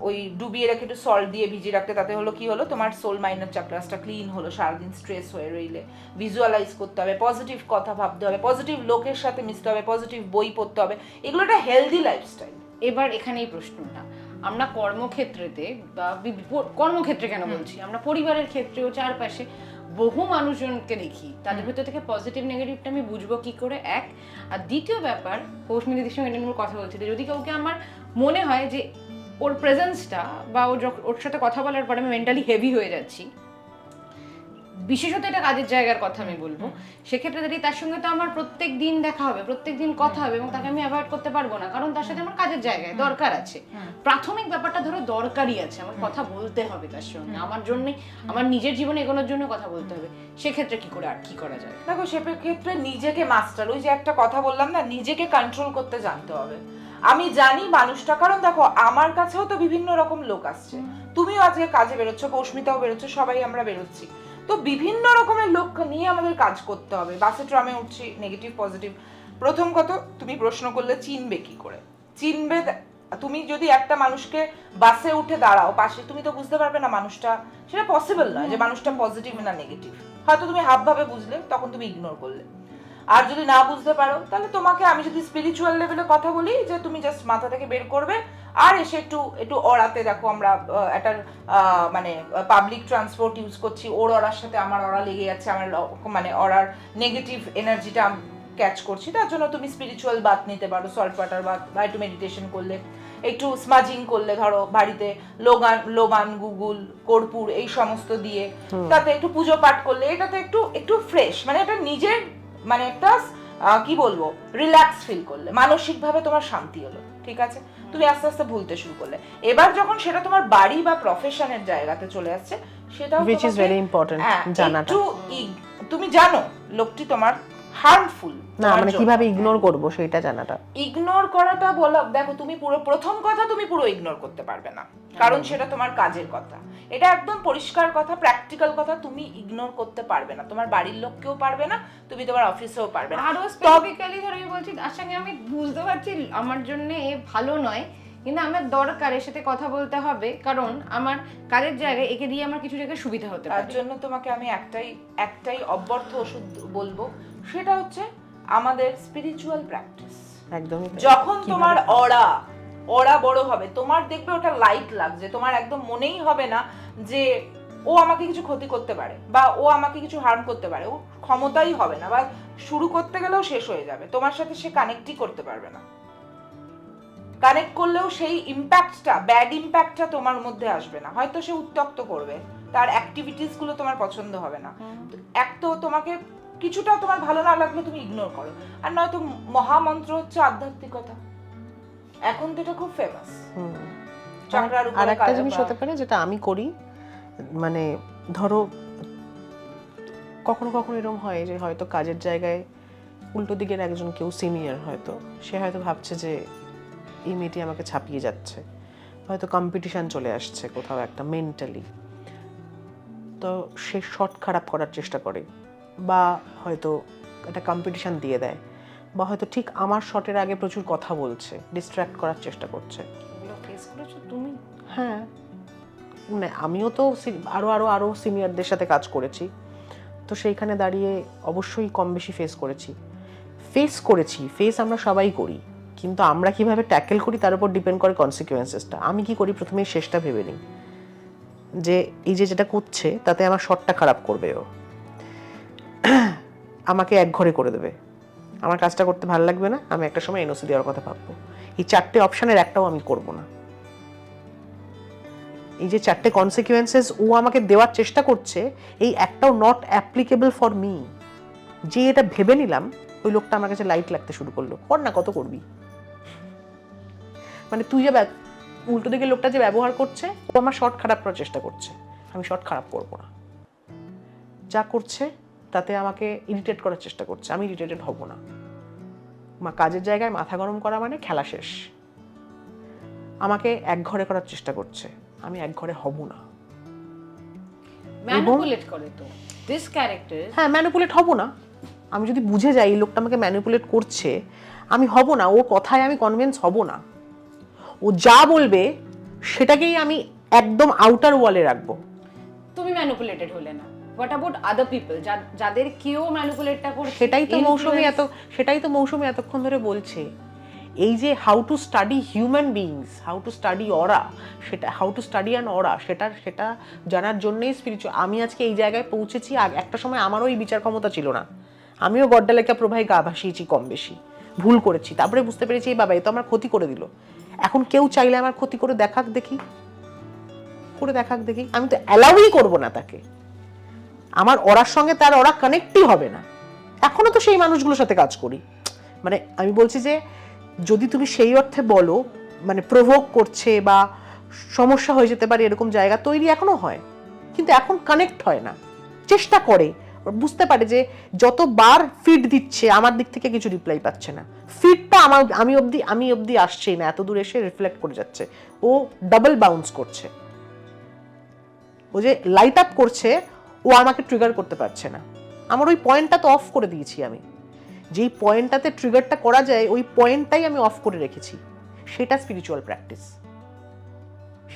ওই ডুবিয়ে রেখে একটু সল্ট দিয়ে ভিজিয়ে রাখতে, তাতে হলো কি হলো, তোমার সোল মাইনার চাকরাসটা ক্লিন হলো। সারাদিন স্ট্রেস হয়ে রইলে ভিজুয়ালাইজ করতে হবে, পজিটিভ কথা ভাবতে হবে, পজিটিভ লোকের সাথে মিশতে হবে, পজিটিভ বই পড়তে হবে, এগুলো একটা হেলদি লাইফস্টাইল। এবার এখানেই প্রশ্নটা, আমরা কর্মক্ষেত্রেতে বা কর্মক্ষেত্রে কেন বলছি, আমরা পরিবারের ক্ষেত্রেও চারপাশে বহু মানুষজনকে দেখি, তাদের ভিতর থেকে পজিটিভ নেগেটিভটা আমি বুঝবো কি করে? এক, আর দ্বিতীয় ব্যাপার, পৌষ্মিদির সঙ্গে এটা নিয়ে কথা বলছি, যদি কাউকে আমার মনে হয় যে ওর প্রেজেন্সটা বা ওর সাথে কথা বলার পরে আমি মেন্টালি হেভি হয়ে যাচ্ছি, বিশেষত এটা কাজের জায়গার কথা আমি বলবো, সেক্ষেত্রে যদি তার সঙ্গে তো আমার প্রত্যেক দিন দেখা হবে, প্রত্যেক দিন কথা হবে, এবং তাকে আমি অ্যাভয়েড করতে পারবো না, কারণ তার সাথে আমার কাজের জায়গায় দরকার আছে, প্রাথমিক ব্যাপারটা ধরো দরকারই আছে, আমার কথা বলতে হবে তার সঙ্গে, আমার জন্যই, আমার নিজের জীবনে এগোনোর জন্য কথা বলতে হবে, সেক্ষেত্রে কি করে আর কি করা যায়? দেখো, সেক্ষেত্রে নিজেকে মাস্টার, ওই যে একটা কথা বললাম না, নিজেকে কন্ট্রোল করতে জানতে হবে। আমি জানি মানুষটা, কারণ দেখো আমার কাছেও তো বিভিন্ন রকম লোক আসছে, তুমিও আজকে কাজে বেরোচ্ছ, পৌষ্মিতাও বেরোচ্ছ, সবাই আমরা বেরোচ্ছি, তো বিভিন্ন রকমের লোক নিয়ে আমাদের কাজ করতে হবে। বাসে ট্রামে উঠছি, নেগেটিভ পজিটিভ। প্রথম কথা, তুমি প্রশ্ন করলে চিনবে কি করে? চিনবে, তুমি যদি একটা মানুষকে বাসে উঠে দাঁড়াও পাশে, তুমি তো বুঝতে পারবে না মানুষটা, সেটা পসিবল নয় যে মানুষটা পজিটিভ না নেগেটিভ। হয়তো তুমি হাফ ভাবে বুঝলে, তখন তুমি ইগনোর করলে। আর যদি না বুঝতে পারো, তাহলে তোমাকে আমি যদি স্পিরিচুয়াল লেভেলে কথা বলি, যে তুমি জাস্ট মাথা থেকে বের করবে আর এসে একটু অরাতে, দেখো আমরা একটা মানে পাবলিক ট্রান্সপোর্ট ইউজ করছি, ওর অরার সাথে আমার অরা লেগে যাচ্ছে, আমার মানে অরার নেগেটিভ এনার্জিটা ক্যাচ করছি, তার জন্য তুমি স্পিরিচুয়াল বাথ নিতে পারো, সল্ট ওয়াটার বাথ, বা একটু মেডিটেশন করলে, একটু স্মাজিং করলে, ধরো বাড়িতে লোবান গুগুল কর্পূর এই সমস্ত দিয়ে তাতে একটু পুজো পাঠ করলে, এটাতে একটু একটু ফ্রেশ, মানে এটা নিজের মানে একটা কি বলবো রিল্যাক্স ফিল করলে, মানসিকভাবে তোমার শান্তি হলো, ঠিক আছে, তুমি আস্তে আস্তে ভুলতে শুরু করলে। এবার যখন সেটা তোমার বাড়ি বা প্রফেশনের জায়গাতে চলে আসছে, সেটাও which is very important জানাটা। একটু তুমি জানো লোকটি তোমার হার্মফুল না, মানে কিভাবে ইগনোর করব সেটা জানাটা। ইগনোর করাটা বলা, দেখো তুমি পুরো প্রথম কথা তুমি পুরো ইগনোর করতে পারবে না, কারণ সেটা তোমার কাজের কথা, এটা একদম পরিষ্কার কথা, প্র্যাকটিক্যাল কথা, তুমি ইগনোর করতে পারবে না, তোমার বাড়ির লোককেও পারবে না, তুমি তোমার অফিসেও পারবে না। আরো স্পেসিফিক্যালি ধরে আমি বলছি, তার সঙ্গে আমি বুঝতে পারছি আমার জন্য এ ভালো নয়, কিন্তু আমার দরকার এর সাথে কথা বলতে হবে, কারণ আমার কাজের জায়গায় একে দিয়ে আমার কিছু জায়গায় সুবিধা হতে পারে। তার জন্য তোমাকে আমি একটাই অব্যর্থ ওষুধ বলবো, সেটা হচ্ছে আমাদের স্পিরিচুয়াল প্র্যাকটিস। একদমই যখন তোমার অরা বড় হবে, তোমার দেখবে ওটা লাইট লাগছে, তোমার একদম মনেই হবে না যে ও আমাকে কিছু ক্ষতি করতে পারে বা ও আমাকে কিছু হার্ম করতে পারে, ও ক্ষমতাই হবে না, বা শুরু করতে গেলেও শেষ হয়ে যাবে, তোমার সাথে সে কানেক্টই করতে পারবে না, কানেক্ট করলেও সেই ইম্প্যাক্টটা, ব্যাড ইম্প্যাক্টটা তোমার মধ্যে আসবে না, হয়তো সে উত্ত্যক্ত করবে, তার অ্যাক্টিভিটিস গুলো তোমার পছন্দ হবে না, এক তো তোমাকে কিছুটা তোমার ভালো না লাগলে তুমি ইগনোর করো, আর নয়তো মহামন্ত্র হচ্ছে আধ্যাত্মিকতা, এখন তো এটা খুব ফেমাস। আর একটা জিনিস হতে পারে যেটা আমি করি, মানে ধরো কখনো কখনো এরকম হয় যে হয়তো কাজের জায়গায় উল্টো দিকের একজন কেউ সিনিয়র, হয়তো সে হয়তো ভাবছে যে এই মেয়েটি আমাকে ছাপিয়ে যাচ্ছে, হয়তো কম্পিটিশন চলে আসছে কোথাও একটা মেন্টালি, তো সে শট খারাপ করার চেষ্টা করে, বা হয়তো একটা কম্পিটিশন দিয়ে দেয়, বা হয়তো ঠিক আমার শটের আগে প্রচুর কথা বলছে, ডিস্ট্র্যাক্ট করার চেষ্টা করছে। এগুলো ফেস করেছো তুমি? হ্যাঁ, মানে আমিও তো আরো সিনিয়রদের সাথে কাজ করেছি, তো সেইখানে দাঁড়িয়ে অবশ্যই কম বেশি ফেস আমরা সবাই করি, কিন্তু আমরা কিভাবে ট্যাকেল করি তার উপর ডিপেন্ড করে কনসিকুয়েন্সেসটা। আমি কি করি, প্রথমে শেষটা ভেবে নিই যে এই যে যেটা করছে তাতে আমার শটটা খারাপ করবে, ও আমাকে একঘরে করে দেবে, আমার কাজটা করতে ভালো লাগবে না, আমি একটা সময় এনওসি দেওয়ার কথা ভাববো, এই 4টে অপশনের একটাও আমি করব না। এই যে 4টে কনসিকুয়েন্সেস ও আমাকে দেওয়ার চেষ্টা করছে, এই একটাও নট অ্যাপ্লিকেবল ফর মি, যে এটা ভেবে নিলাম, ওই লোকটা আমার কাছে লাইট লাগতে শুরু করলো, কর না, কত করবি, মানে তুই যে উল্টো দিকে লোকটা যে ব্যবহার করছে, ও আমার শর্ট খারাপ করার চেষ্টা করছে, আমি শর্ট খারাপ করবো না, যা করছে তাতে আমাকে ইরিটেট করার চেষ্টা করছে, আমি ইরিটেটেড হব না। কাজের জায়গায় মাথা গরম করা মানে খেলা শেষ, আমাকে একঘরে করার চেষ্টা করছে, আমি একঘরে হব না। ম্যানিপুলেট করে তো দিস ক্যারেক্টার। হ্যাঁ, ম্যানিপুলেট হব না, আমি যদি বুঝে যাই এই লোকটা আমাকে ম্যানিপুলেট করছে, আমি হব না, ও কথায় আমি কনভিন্স হব না, ও যা বলবে সেটাকেই আমি একদম আউটার ওয়ালে রাখবো। তুমি ম্যানিপুলেটেড হলে না, হোয়াট অ্যাবাউট আদার পিপল যাদের কেউ ম্যানিপুলেটটা করছে? সেটাই তো মৌসুমী এতক্ষণ ধরে বলছে, এই যে how to study human beings, how to study aura, how to study an aura, সেটা জানার জন্যই স্পিরিচুয়াল। আমি আজকে এই জায়গায় পৌঁছেছি, একটা সময় আমারও এই বিচার ক্ষমতা ছিল না, আমিও গড্ডালেখা প্রভায় গা ভাসিয়েছি, কম বেশি ভুল করেছি, তারপরে বুঝতে পেরেছি এই বাবা এ তো আমার ক্ষতি করে দিল, এখন কেউ চাইলে আমার ক্ষতি করে দেখাক দেখি, আমি তো অ্যালাউই করবো না তাকে, আমার অরার সঙ্গে তার অরা কানেক্টই হবে না। এখনো তো সেই মানুষগুলোর সাথে কাজ করি, মানে আমি বলছি যে যদি তুমি সেই অর্থে বলো মানে প্রভোগ করছে বা সমস্যা হয়ে যেতে পারে এরকম জায়গা তৈরি এখনো হয়, কিন্তু এখন কানেক্ট হয় না, চেষ্টা করে, বুঝতে পারে যে যতবার ফিড দিচ্ছে আমার দিক থেকে কিছু রিপ্লাই পাচ্ছে না, ফিডটা আমি অবধি আসছেই না, এত দূর এসে রিফ্লেক্ট করে যাচ্ছে, ও ডাবল বাউন্স করছে, ও যে লাইট আপ করছে ও আমাকে ট্রিগার করতে পারছে না, আমার ওই পয়েন্টটা তো অফ করে দিয়েছি, আমি যেই পয়েন্টটাতে ট্রিগারটা করা যায় ওই পয়েন্টটাই আমি অফ করে রেখেছি, সেটা স্পিরিচুয়াল প্র্যাকটিস,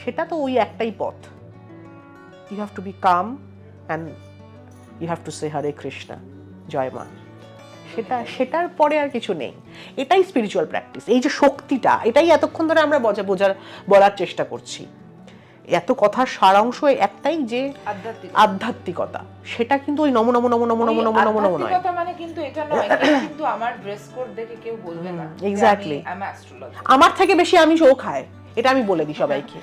সেটা তো ওই একটাই পথ, you have to be calm and you have to say Hare Krishna, জয় মা, সেটার পরে আর কিছু নেই, এটাই স্পিরিচুয়াল প্র্যাকটিস। এই যে শক্তিটা, এটাই এতক্ষণ ধরে আমরা বলার চেষ্টা করছি, এত কথার সারাংশ একটাই যে আধ্যাত্মিক আধ্যাত্মিকতা, সেটা কিন্তু ওই নম নম নম নম নম নম নম নম নয়। আধ্যাত্মিকতা মানে কিন্তু এটা নয়, কেউ কিন্তু আমার ড্রেস কোড দেখে কেউ বলবে না exactly. আমি অ্যাস্ট্রোলজার। আমার থেকে বেশি আমিষ ও খায়, এটা আমি বলে দিই সবাইকে।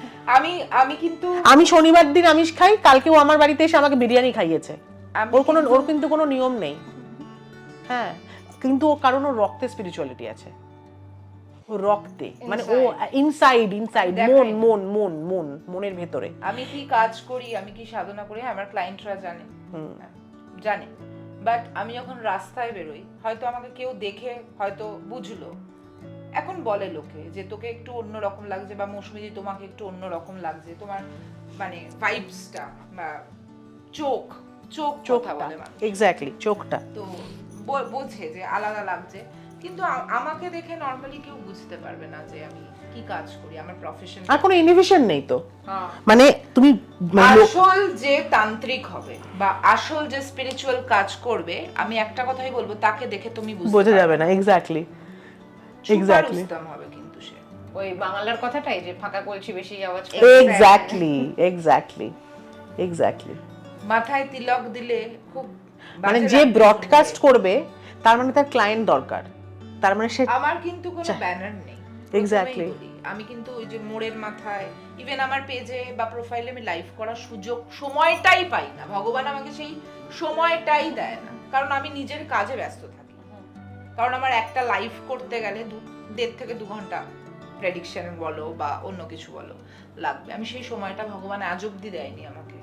আমি কিন্তু আমি শনিবার দিন আমিষ খাই, কালকেও আমার বাড়িতে এসে আমাকে বিরিয়ানি খাইয়েছে। আমি ওর কিন্তু কোনো নিয়ম নেই। হ্যাঁ, কিন্তু ও কারণ ওর রক্তে স্পিরিচুয়ালিটি আছে, ও রক্তে, মানে ও ইনসাইড মনের ভেতরে। আমি কি কাজ করি, আমি কি সাধনা করি, আমার ক্লায়েন্টরা জানে। বাট আমি যখন রাস্তায় বেরোই, হয়তো আমাকে কেউ দেখে হয়তো বুঝলো, এখন বলে লোকে যে তোকে একটু অন্যরকম লাগছে, বা মৌসুমীদি তোমাকে একটু অন্যরকম লাগছে, তোমার মানে ভাইবসটা বা চোখ কথা বলে মানুষ। এক্স্যাক্টলি, চোখটা তো বোঝে যে আলাদা লাগছে, কিন্তু আমাকে দেখে নরমালি কেউ বুঝতে পারবে না যে আমি কি কাজ করি, আমার প্রফেশন। আর কোনো ইনহিবিশন নেই তো, মানে তুমি আসল যে তান্ত্রিক হবে বা আসল যে স্পিরিচুয়াল কাজ করবে, আমি একটা কথাই বলবো, তাকে দেখে তুমি বোঝা যাবে না। এক্স্যাক্টলি হবে কিন্তু সে ওই বাংলার কথাটাই যে ফাঁকা কলছি বেশি আওয়াজ করে। এক্স্যাক্টলি মাথায় তিলক দিলে খুব মানে যে ব্রডকাস্ট করবে তার মানে তার ক্লায়েন্ট দরকার, তার মানে সে। আমার কিন্তু কোনো ব্যানার নেই। এক্স্যাক্টলি, আমি কিন্তু ওই যে মোড়ের মাথায়, ইভেন আমার পেজে বা প্রোফাইলে আমি লাইভ করার সময়টাই পাই না। ভগবান আমাকে সেই সময়টাই দেয় না, কারণ আমি নিজের কাজে ব্যস্ত থাকি। কারণ আমার একটা লাইভ করতে গেলে 1.5 থেকে 2 ঘন্টা প্রেডিকশন বলো বা অন্য কিছু বলো লাগবে। আমি সেই সময়টা ভগবান আজ অব্দি দেয়নি আমাকে,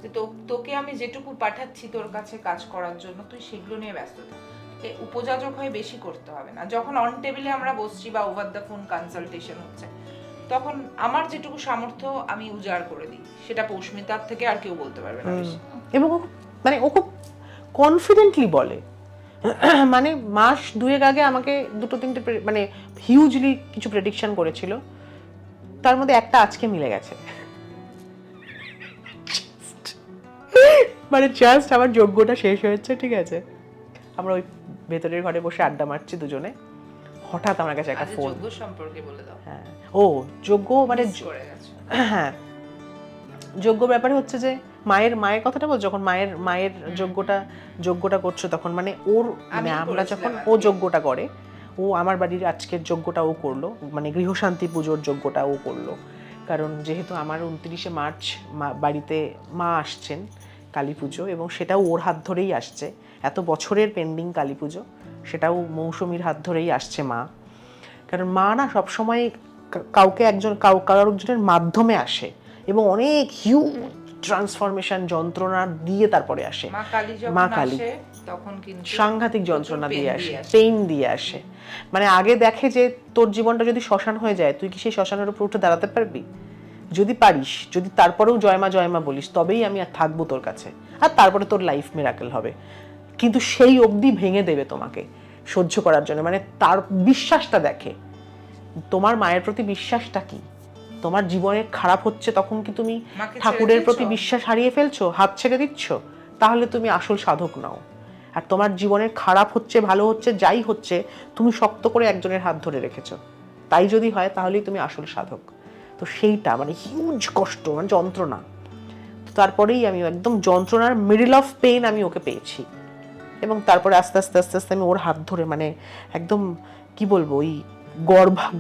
যে তোকে আমি যেটুকু পাঠাচ্ছি তোর কাছে কাজ করার জন্য, তুই সেগুলো নিয়ে ব্যস্ত থাক। উপযাজক হয়ে বেশি করতে হবে না। যখন অন টেবিলে আমরা বসছি বা ওভার দ্য ফোন কনসালটেশন হচ্ছে, তখন আমার যেটুকু সামর্থ্য আমি উজাড় করে দিই, সেটা পৌষ্মিতার থেকে আর কেউ বলতে পারবে না বেশি। এবং মানে ও খুব কনফিডেন্টলি বলে, মানে মাস 2 আগে আমাকে 2-3টে মানে হিউজলি কিছু প্রেডিকশন করেছিল, তার মধ্যে একটা আজকে মিলে গেছে। মানে জাস্ট আমার যজ্ঞটা শেষ হয়েছে, ঠিক আছে, আমরা ওই ভেতরের ঘরে বসে আড্ডা মারছি দুজনে, হঠাৎ আমার কাছে একটা ফোন। যজ্ঞ সম্পর্কে বলে দাও। হ্যাঁ, ও যজ্ঞ মানে হ্যাঁ, যজ্ঞ ব্যাপারে হচ্ছে যে মায়ের কথাটা বল, যখন মায়ের যজ্ঞটা করছো, তখন মানে ওর মানে আমরা যখন ও যজ্ঞটা করে, ও আমার বাড়ির আজকের যজ্ঞটা ও করলো, মানে গৃহশান্তি পুজোর যজ্ঞটা ও করলো। কারণ যেহেতু আমার 29শে মার্চ বাড়িতে মা আসছেন কালী পুজো, এবং সেটাও ওর হাত ধরেই আসছে। এত বছরের পেন্ডিং কালী পুজো, সেটাও মৌসুমীর হাত ধরেই আসছে মা। কারণ মা না সবসময় কাউকে কারোর মাধ্যমে আসে, এবং অনেক হিউজ ট্রান্সফরমেশন যন্ত্রণা দিয়ে তারপরে আসে। মা কালী তখন কিন্তু সাংঘাতিক যন্ত্রণা দিয়ে আসে, পেইন দিয়ে আসে। মানে আগে দেখে যে তোর জীবনটা যদি শ্মশান হয়ে যায়, তুই কি সেই শ্মশানের উপর উঠে দাঁড়াতে পারবি? যদি পারিস, যদি তারপরেও জয়মা জয়মা বলিস, তবেই আমি আর থাকবো তোর কাছে, আর তারপরে তোর লাইফ মিরাকেল হবে। কিন্তু সেই অবধি ভেঙে দেবে তোমাকে সহ্য করার জন্য। মানে তার বিশ্বাসটা দেখে, তোমার মায়ের প্রতি বিশ্বাসটা কি। তোমার জীবনে খারাপ হচ্ছে, তখন কি তুমি ঠাকুরের প্রতি বিশ্বাস হারিয়ে ফেলছো, হাত ছেড়ে দিচ্ছ? তাহলে তুমি আসল সাধক নাও। আর তোমার জীবনের খারাপ হচ্ছে, ভালো হচ্ছে, যাই হচ্ছে, তুমি শক্ত করে একজনের হাত ধরে রেখেছো, তাই যদি হয় তাহলেই তুমি আসল সাধক। তো সেইটা মানে হিউজ কষ্ট, মানে যন্ত্রণা। তো তারপরেই আমি একদম যন্ত্রণার মিডল অফ পেইন আমি ওকে পেয়েছি, এবং তারপরে আস্তে আস্তে আস্তে আস্তে আমি ওর হাত ধরে, মানে একদম কি বলবো, ওই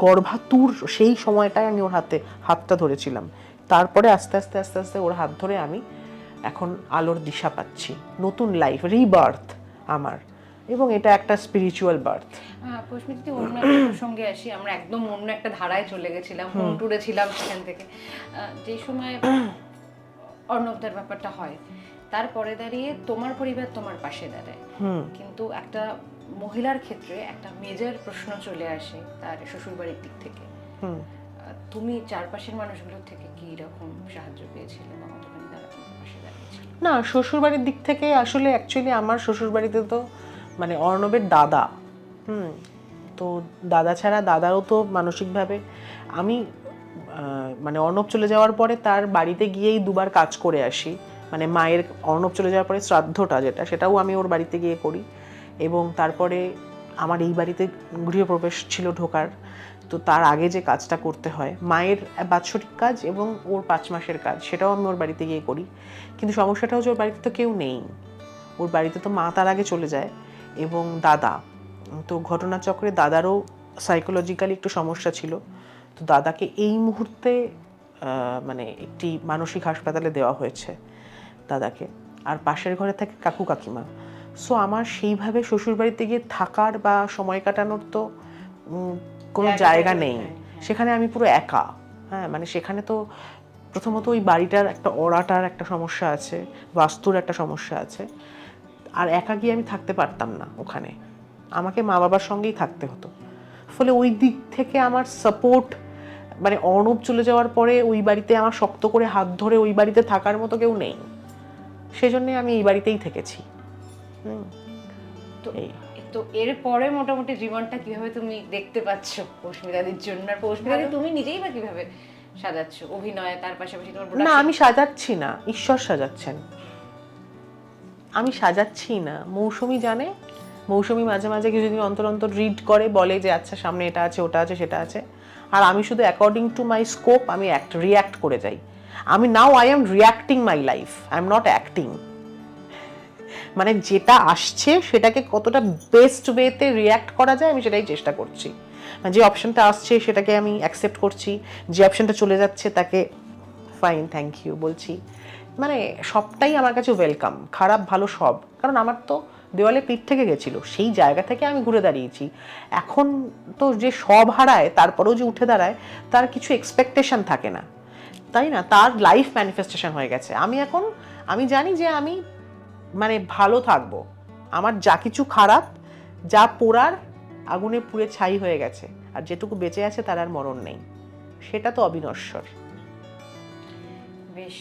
গর্ভাতুর সেই সময়টায় আমি ওর হাতটা ধরেছিলাম। তারপরে আস্তে আস্তে আস্তে আস্তে ওর হাত ধরে আমি এখন আলোর দিশা পাচ্ছি, নতুন লাইফ, রিবার্থ আমার। এবং এটা একটা স্পিরিচুয়াল বার্থ। পুষ্পিতা, অন্য একটা প্রসঙ্গে আসি। আমরা একদম অন্য একটা ধারায় চলে গেছিলাম, হোম ট্যুরে ছিলাম সেখান থেকে। যে সময় অর্ণবদার ব্যাপারটা হয়, তারপরে দাঁড়িয়ে তোমার পরিবার তোমার পাশে দাঁড়ায়, কিন্তু একটা মহিলার ক্ষেত্রে একটা মেজর প্রশ্ন চলে আসে তার শ্বশুরবাড়ির দিক থেকে। তুমি চারপাশের মানুষগুলোর থেকে কি রকম সাহায্য পেয়েছিলে বা কতখানি তারা তোমার পাশে দাঁড়িয়েছিল? না, শ্বশুরবাড়ির দিক থেকে আসলে অ্যাকচুয়ালি আমার শ্বশুরবাড়িতে তো মানে অর্ণবের দাদা, তো দাদা ছাড়া, দাদাও তো মানসিকভাবে, আমি মানে অর্ণব চলে যাওয়ার পরে তার বাড়িতে গিয়েই 2বার কাজ করে আসি। মানে মায়ের, অর্ণব চলে যাওয়ার পরে শ্রাদ্ধটা যেটা, সেটাও আমি ওর বাড়িতে গিয়ে করি। এবং তারপরে আমার এই বাড়িতে গৃহপ্রবেশ ছিল ঢোকার, তো তার আগে যে কাজটা করতে হয়, মায়ের বাৎসরিক কাজ এবং ওর 5 মাসের কাজ, সেটাও আমি ওর বাড়িতে গিয়ে করি। কিন্তু সমস্যাটা হচ্ছে ওর বাড়িতে তো কেউ নেই, ওর বাড়িতে তো মা তার আগে চলে যায় এবং দাদা। তো ঘটনাচক্রে দাদারও সাইকোলজিক্যালি একটু সমস্যা ছিল। তো দাদাকে এই মুহূর্তে মানে একটি মানসিক হাসপাতালে দেওয়া হয়েছে দাদাকে, আর পাশের ঘরে থাকে কাকু কাকিমা। সো আমার সেইভাবে শ্বশুরবাড়িতে গিয়ে থাকার বা সময় কাটানোর তো কোনো জায়গা নেই, সেখানে আমি পুরো একা। হ্যাঁ, মানে সেখানে তো প্রথমত ওই বাড়িটার একটা অড়াটার একটা সমস্যা আছে, বাস্তুর একটা সমস্যা আছে, আর একা গিয়ে আমি থাকতে পারতাম না ওখানে, আমাকে মা বাবার সঙ্গেই থাকতে হতো। ফলে ওই দিক থেকে আমার সাপোর্ট, মানে অর্ণব চলে যাওয়ার পরে ওই বাড়িতে আমার শক্ত করে হাত ধরে ওই বাড়িতে থাকার মতো কেউ নেই, সেজন্য আমি এই বাড়িতেই থেকেছি। তো তো এরপরে মোটামুটি জীবনটা কিভাবে তুমি দেখতে পাচ্ছ পৌষ্মিতাদির জন্য, আর পৌষ্মিতাদি তুমি নিজেই বা কিভাবে সাজাচ্ছ অভিনয়, তার পাশাপাশি তোমার না, আমি সাজাচ্ছি না, ঈশ্বর সাজাচ্ছেন, আমি সাজাচ্ছি না। মৌসুমী জানে, মৌসুমী মাঝে মাঝে কিছুদিন অন্তর অন্তর রিড করে, বলে যে আচ্ছা সামনে এটা আছে, ওটা আছে, সেটা আছে, আর আমি শুধু অ্যাকর্ডিং টু মাই স্কোপ আমি রিয়াক্ট করে যাই। আমি now I am reacting my life, I am not acting. মানে যেটা আসছে সেটাকে কতটা বেস্ট ওয়েতে রিয়াক্ট করা যায় আমি সেটাই চেষ্টা করছি। যে অপশনটা আসছে সেটাকে আমি অ্যাকসেপ্ট করছি, যে অপশনটা চলে যাচ্ছে তাকে ফাইন থ্যাংক ইউ বলছি। মানে সবটাই আমার কাছে ওয়েলকাম, খারাপ ভালো সব। কারণ আমার তো দেওয়ালে পিঠ থেকে গেছিলো, সেই জায়গা থেকে আমি ঘুরে দাঁড়িয়েছি। এখন তো যে সব হারায় তারপরেও যে উঠে দাঁড়ায়, তার কিছু এক্সপেকটেশন থাকে না, তাই না? তার লাইফ ম্যানিফেস্টেশন হয়ে গেছে। আমি জানি যে আমি মানে ভালো থাকবো, আমার যা কিছু খারাপ, যা পোড়ার আগুনে পুড়ে ছাই হয়ে গেছে, আর যেটুকু বেঁচে আছে তার আর মরণ নেই, সেটা তো অবিনশ্বর। বেশ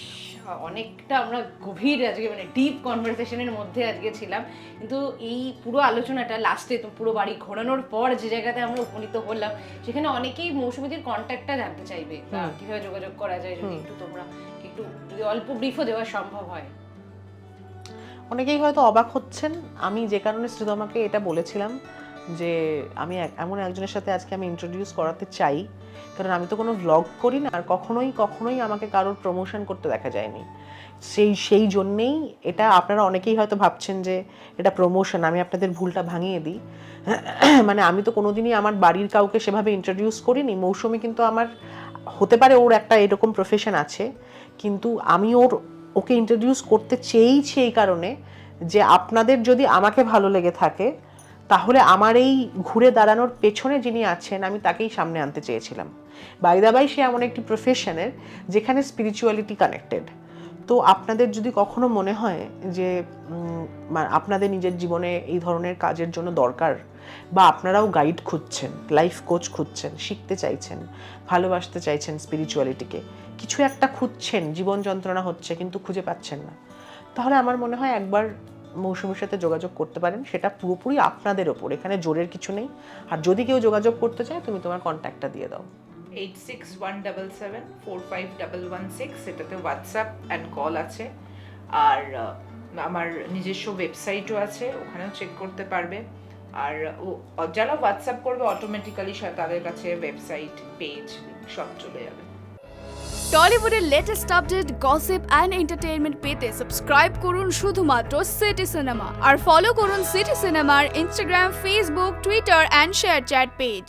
অনেকটা আমরা গভীর আজকে মানে ডিপ কনভারসেশনের মধ্যে আজকে ছিলাম, কিন্তু এই পুরো আলোচনাটা লাস্টে তো পুরো বাড়ি ঘোরানোর পর যে জায়গাতে আমরা উপনীত হলাম, সেখানে অনেকেই মৌসুমীদের কন্ট্যাক্টটা জানতে চাইবে, কিভাবে যোগাযোগ করা যায়, যদি একটু তোমরা একটু যদি অল্প ব্রিফও দেওয়া সম্ভব হয়। অনেকেই হয়তো অবাক হচ্ছেন, আমি যে কারণে শ্রীদমাকে এটা বলেছিলাম যে আমি এমন একজনের সাথে আজকে আমি ইন্ট্রোডিউস করাতে চাই, কারণ আমি তো কোনো ভ্লগ করি না, আর কখনোই আমাকে কারোর প্রমোশন করতে দেখা যায়নি। সেই জন্যেই এটা আপনারা অনেকেই হয়তো ভাবছেন যে এটা প্রমোশন, আমি আপনাদের ভুলটা ভাঙিয়ে দিই। মানে আমি তো কোনোদিনই আমার বাড়ির কাউকে সেভাবে ইন্ট্রোডিউস করিনি। মৌসুমী কিন্তু আমার, হতে পারে ওর একটা এরকম প্রফেশন আছে, কিন্তু আমি ওকে ইন্ট্রোডিউস করতে চেয়েছি এই কারণে যে আপনাদের যদি আমাকে ভালো লেগে থাকে, তাহলে আমার এই ঘুরে দাঁড়ানোর পেছনে যিনি আছেন আমি তাকেই সামনে আনতে চেয়েছিলাম। বাই দা বাই, সে এমন একটি প্রফেশনের যেখানে স্পিরিচুয়ালিটি কানেক্টেড। তো আপনাদের যদি কখনো মনে হয় যে আপনাদের নিজের জীবনে এই ধরনের কাজের জন্য দরকার, বা আপনারাও গাইড খুঁজছেন, লাইফ কোচ খুঁজছেন, শিখতে চাইছেন, ভালোবাসতে চাইছেন স্পিরিচুয়ালিটিকে, কিছু একটা খুঁজছেন, জীবন যন্ত্রণা হচ্ছে কিন্তু খুঁজে পাচ্ছেন না, তাহলে আমার মনে হয় একবার মৌসুমীর সাথে যোগাযোগ করতে পারেন। সেটা পুরোপুরি আপনাদের ওপর, এখানে জোরের কিছু নেই। আর যদি কেউ যোগাযোগ করতে চায়, তুমি তোমার কন্ট্যাক্টটা দিয়ে দাও। 8617745116, এটাতে হোয়াটসঅ্যাপ অ্যান্ড কল আছে। আর আমার নিজস্ব ওয়েবসাইটও আছে, ওখানেও চেক করতে পারবে। আর যারা হোয়াটসঅ্যাপ করবে অটোমেটিক্যালি তাদের কাছে ওয়েবসাইট, পেজ সব চলে যাবে। টলিউডের latest update, gossip and entertainment পেতে সাবস্ক্রাইব করুন শুধুমাত্র সিটি সিনেমা, আর ফলো করুন সিটি সিনেমার Instagram, Facebook, Twitter and ShareChat page.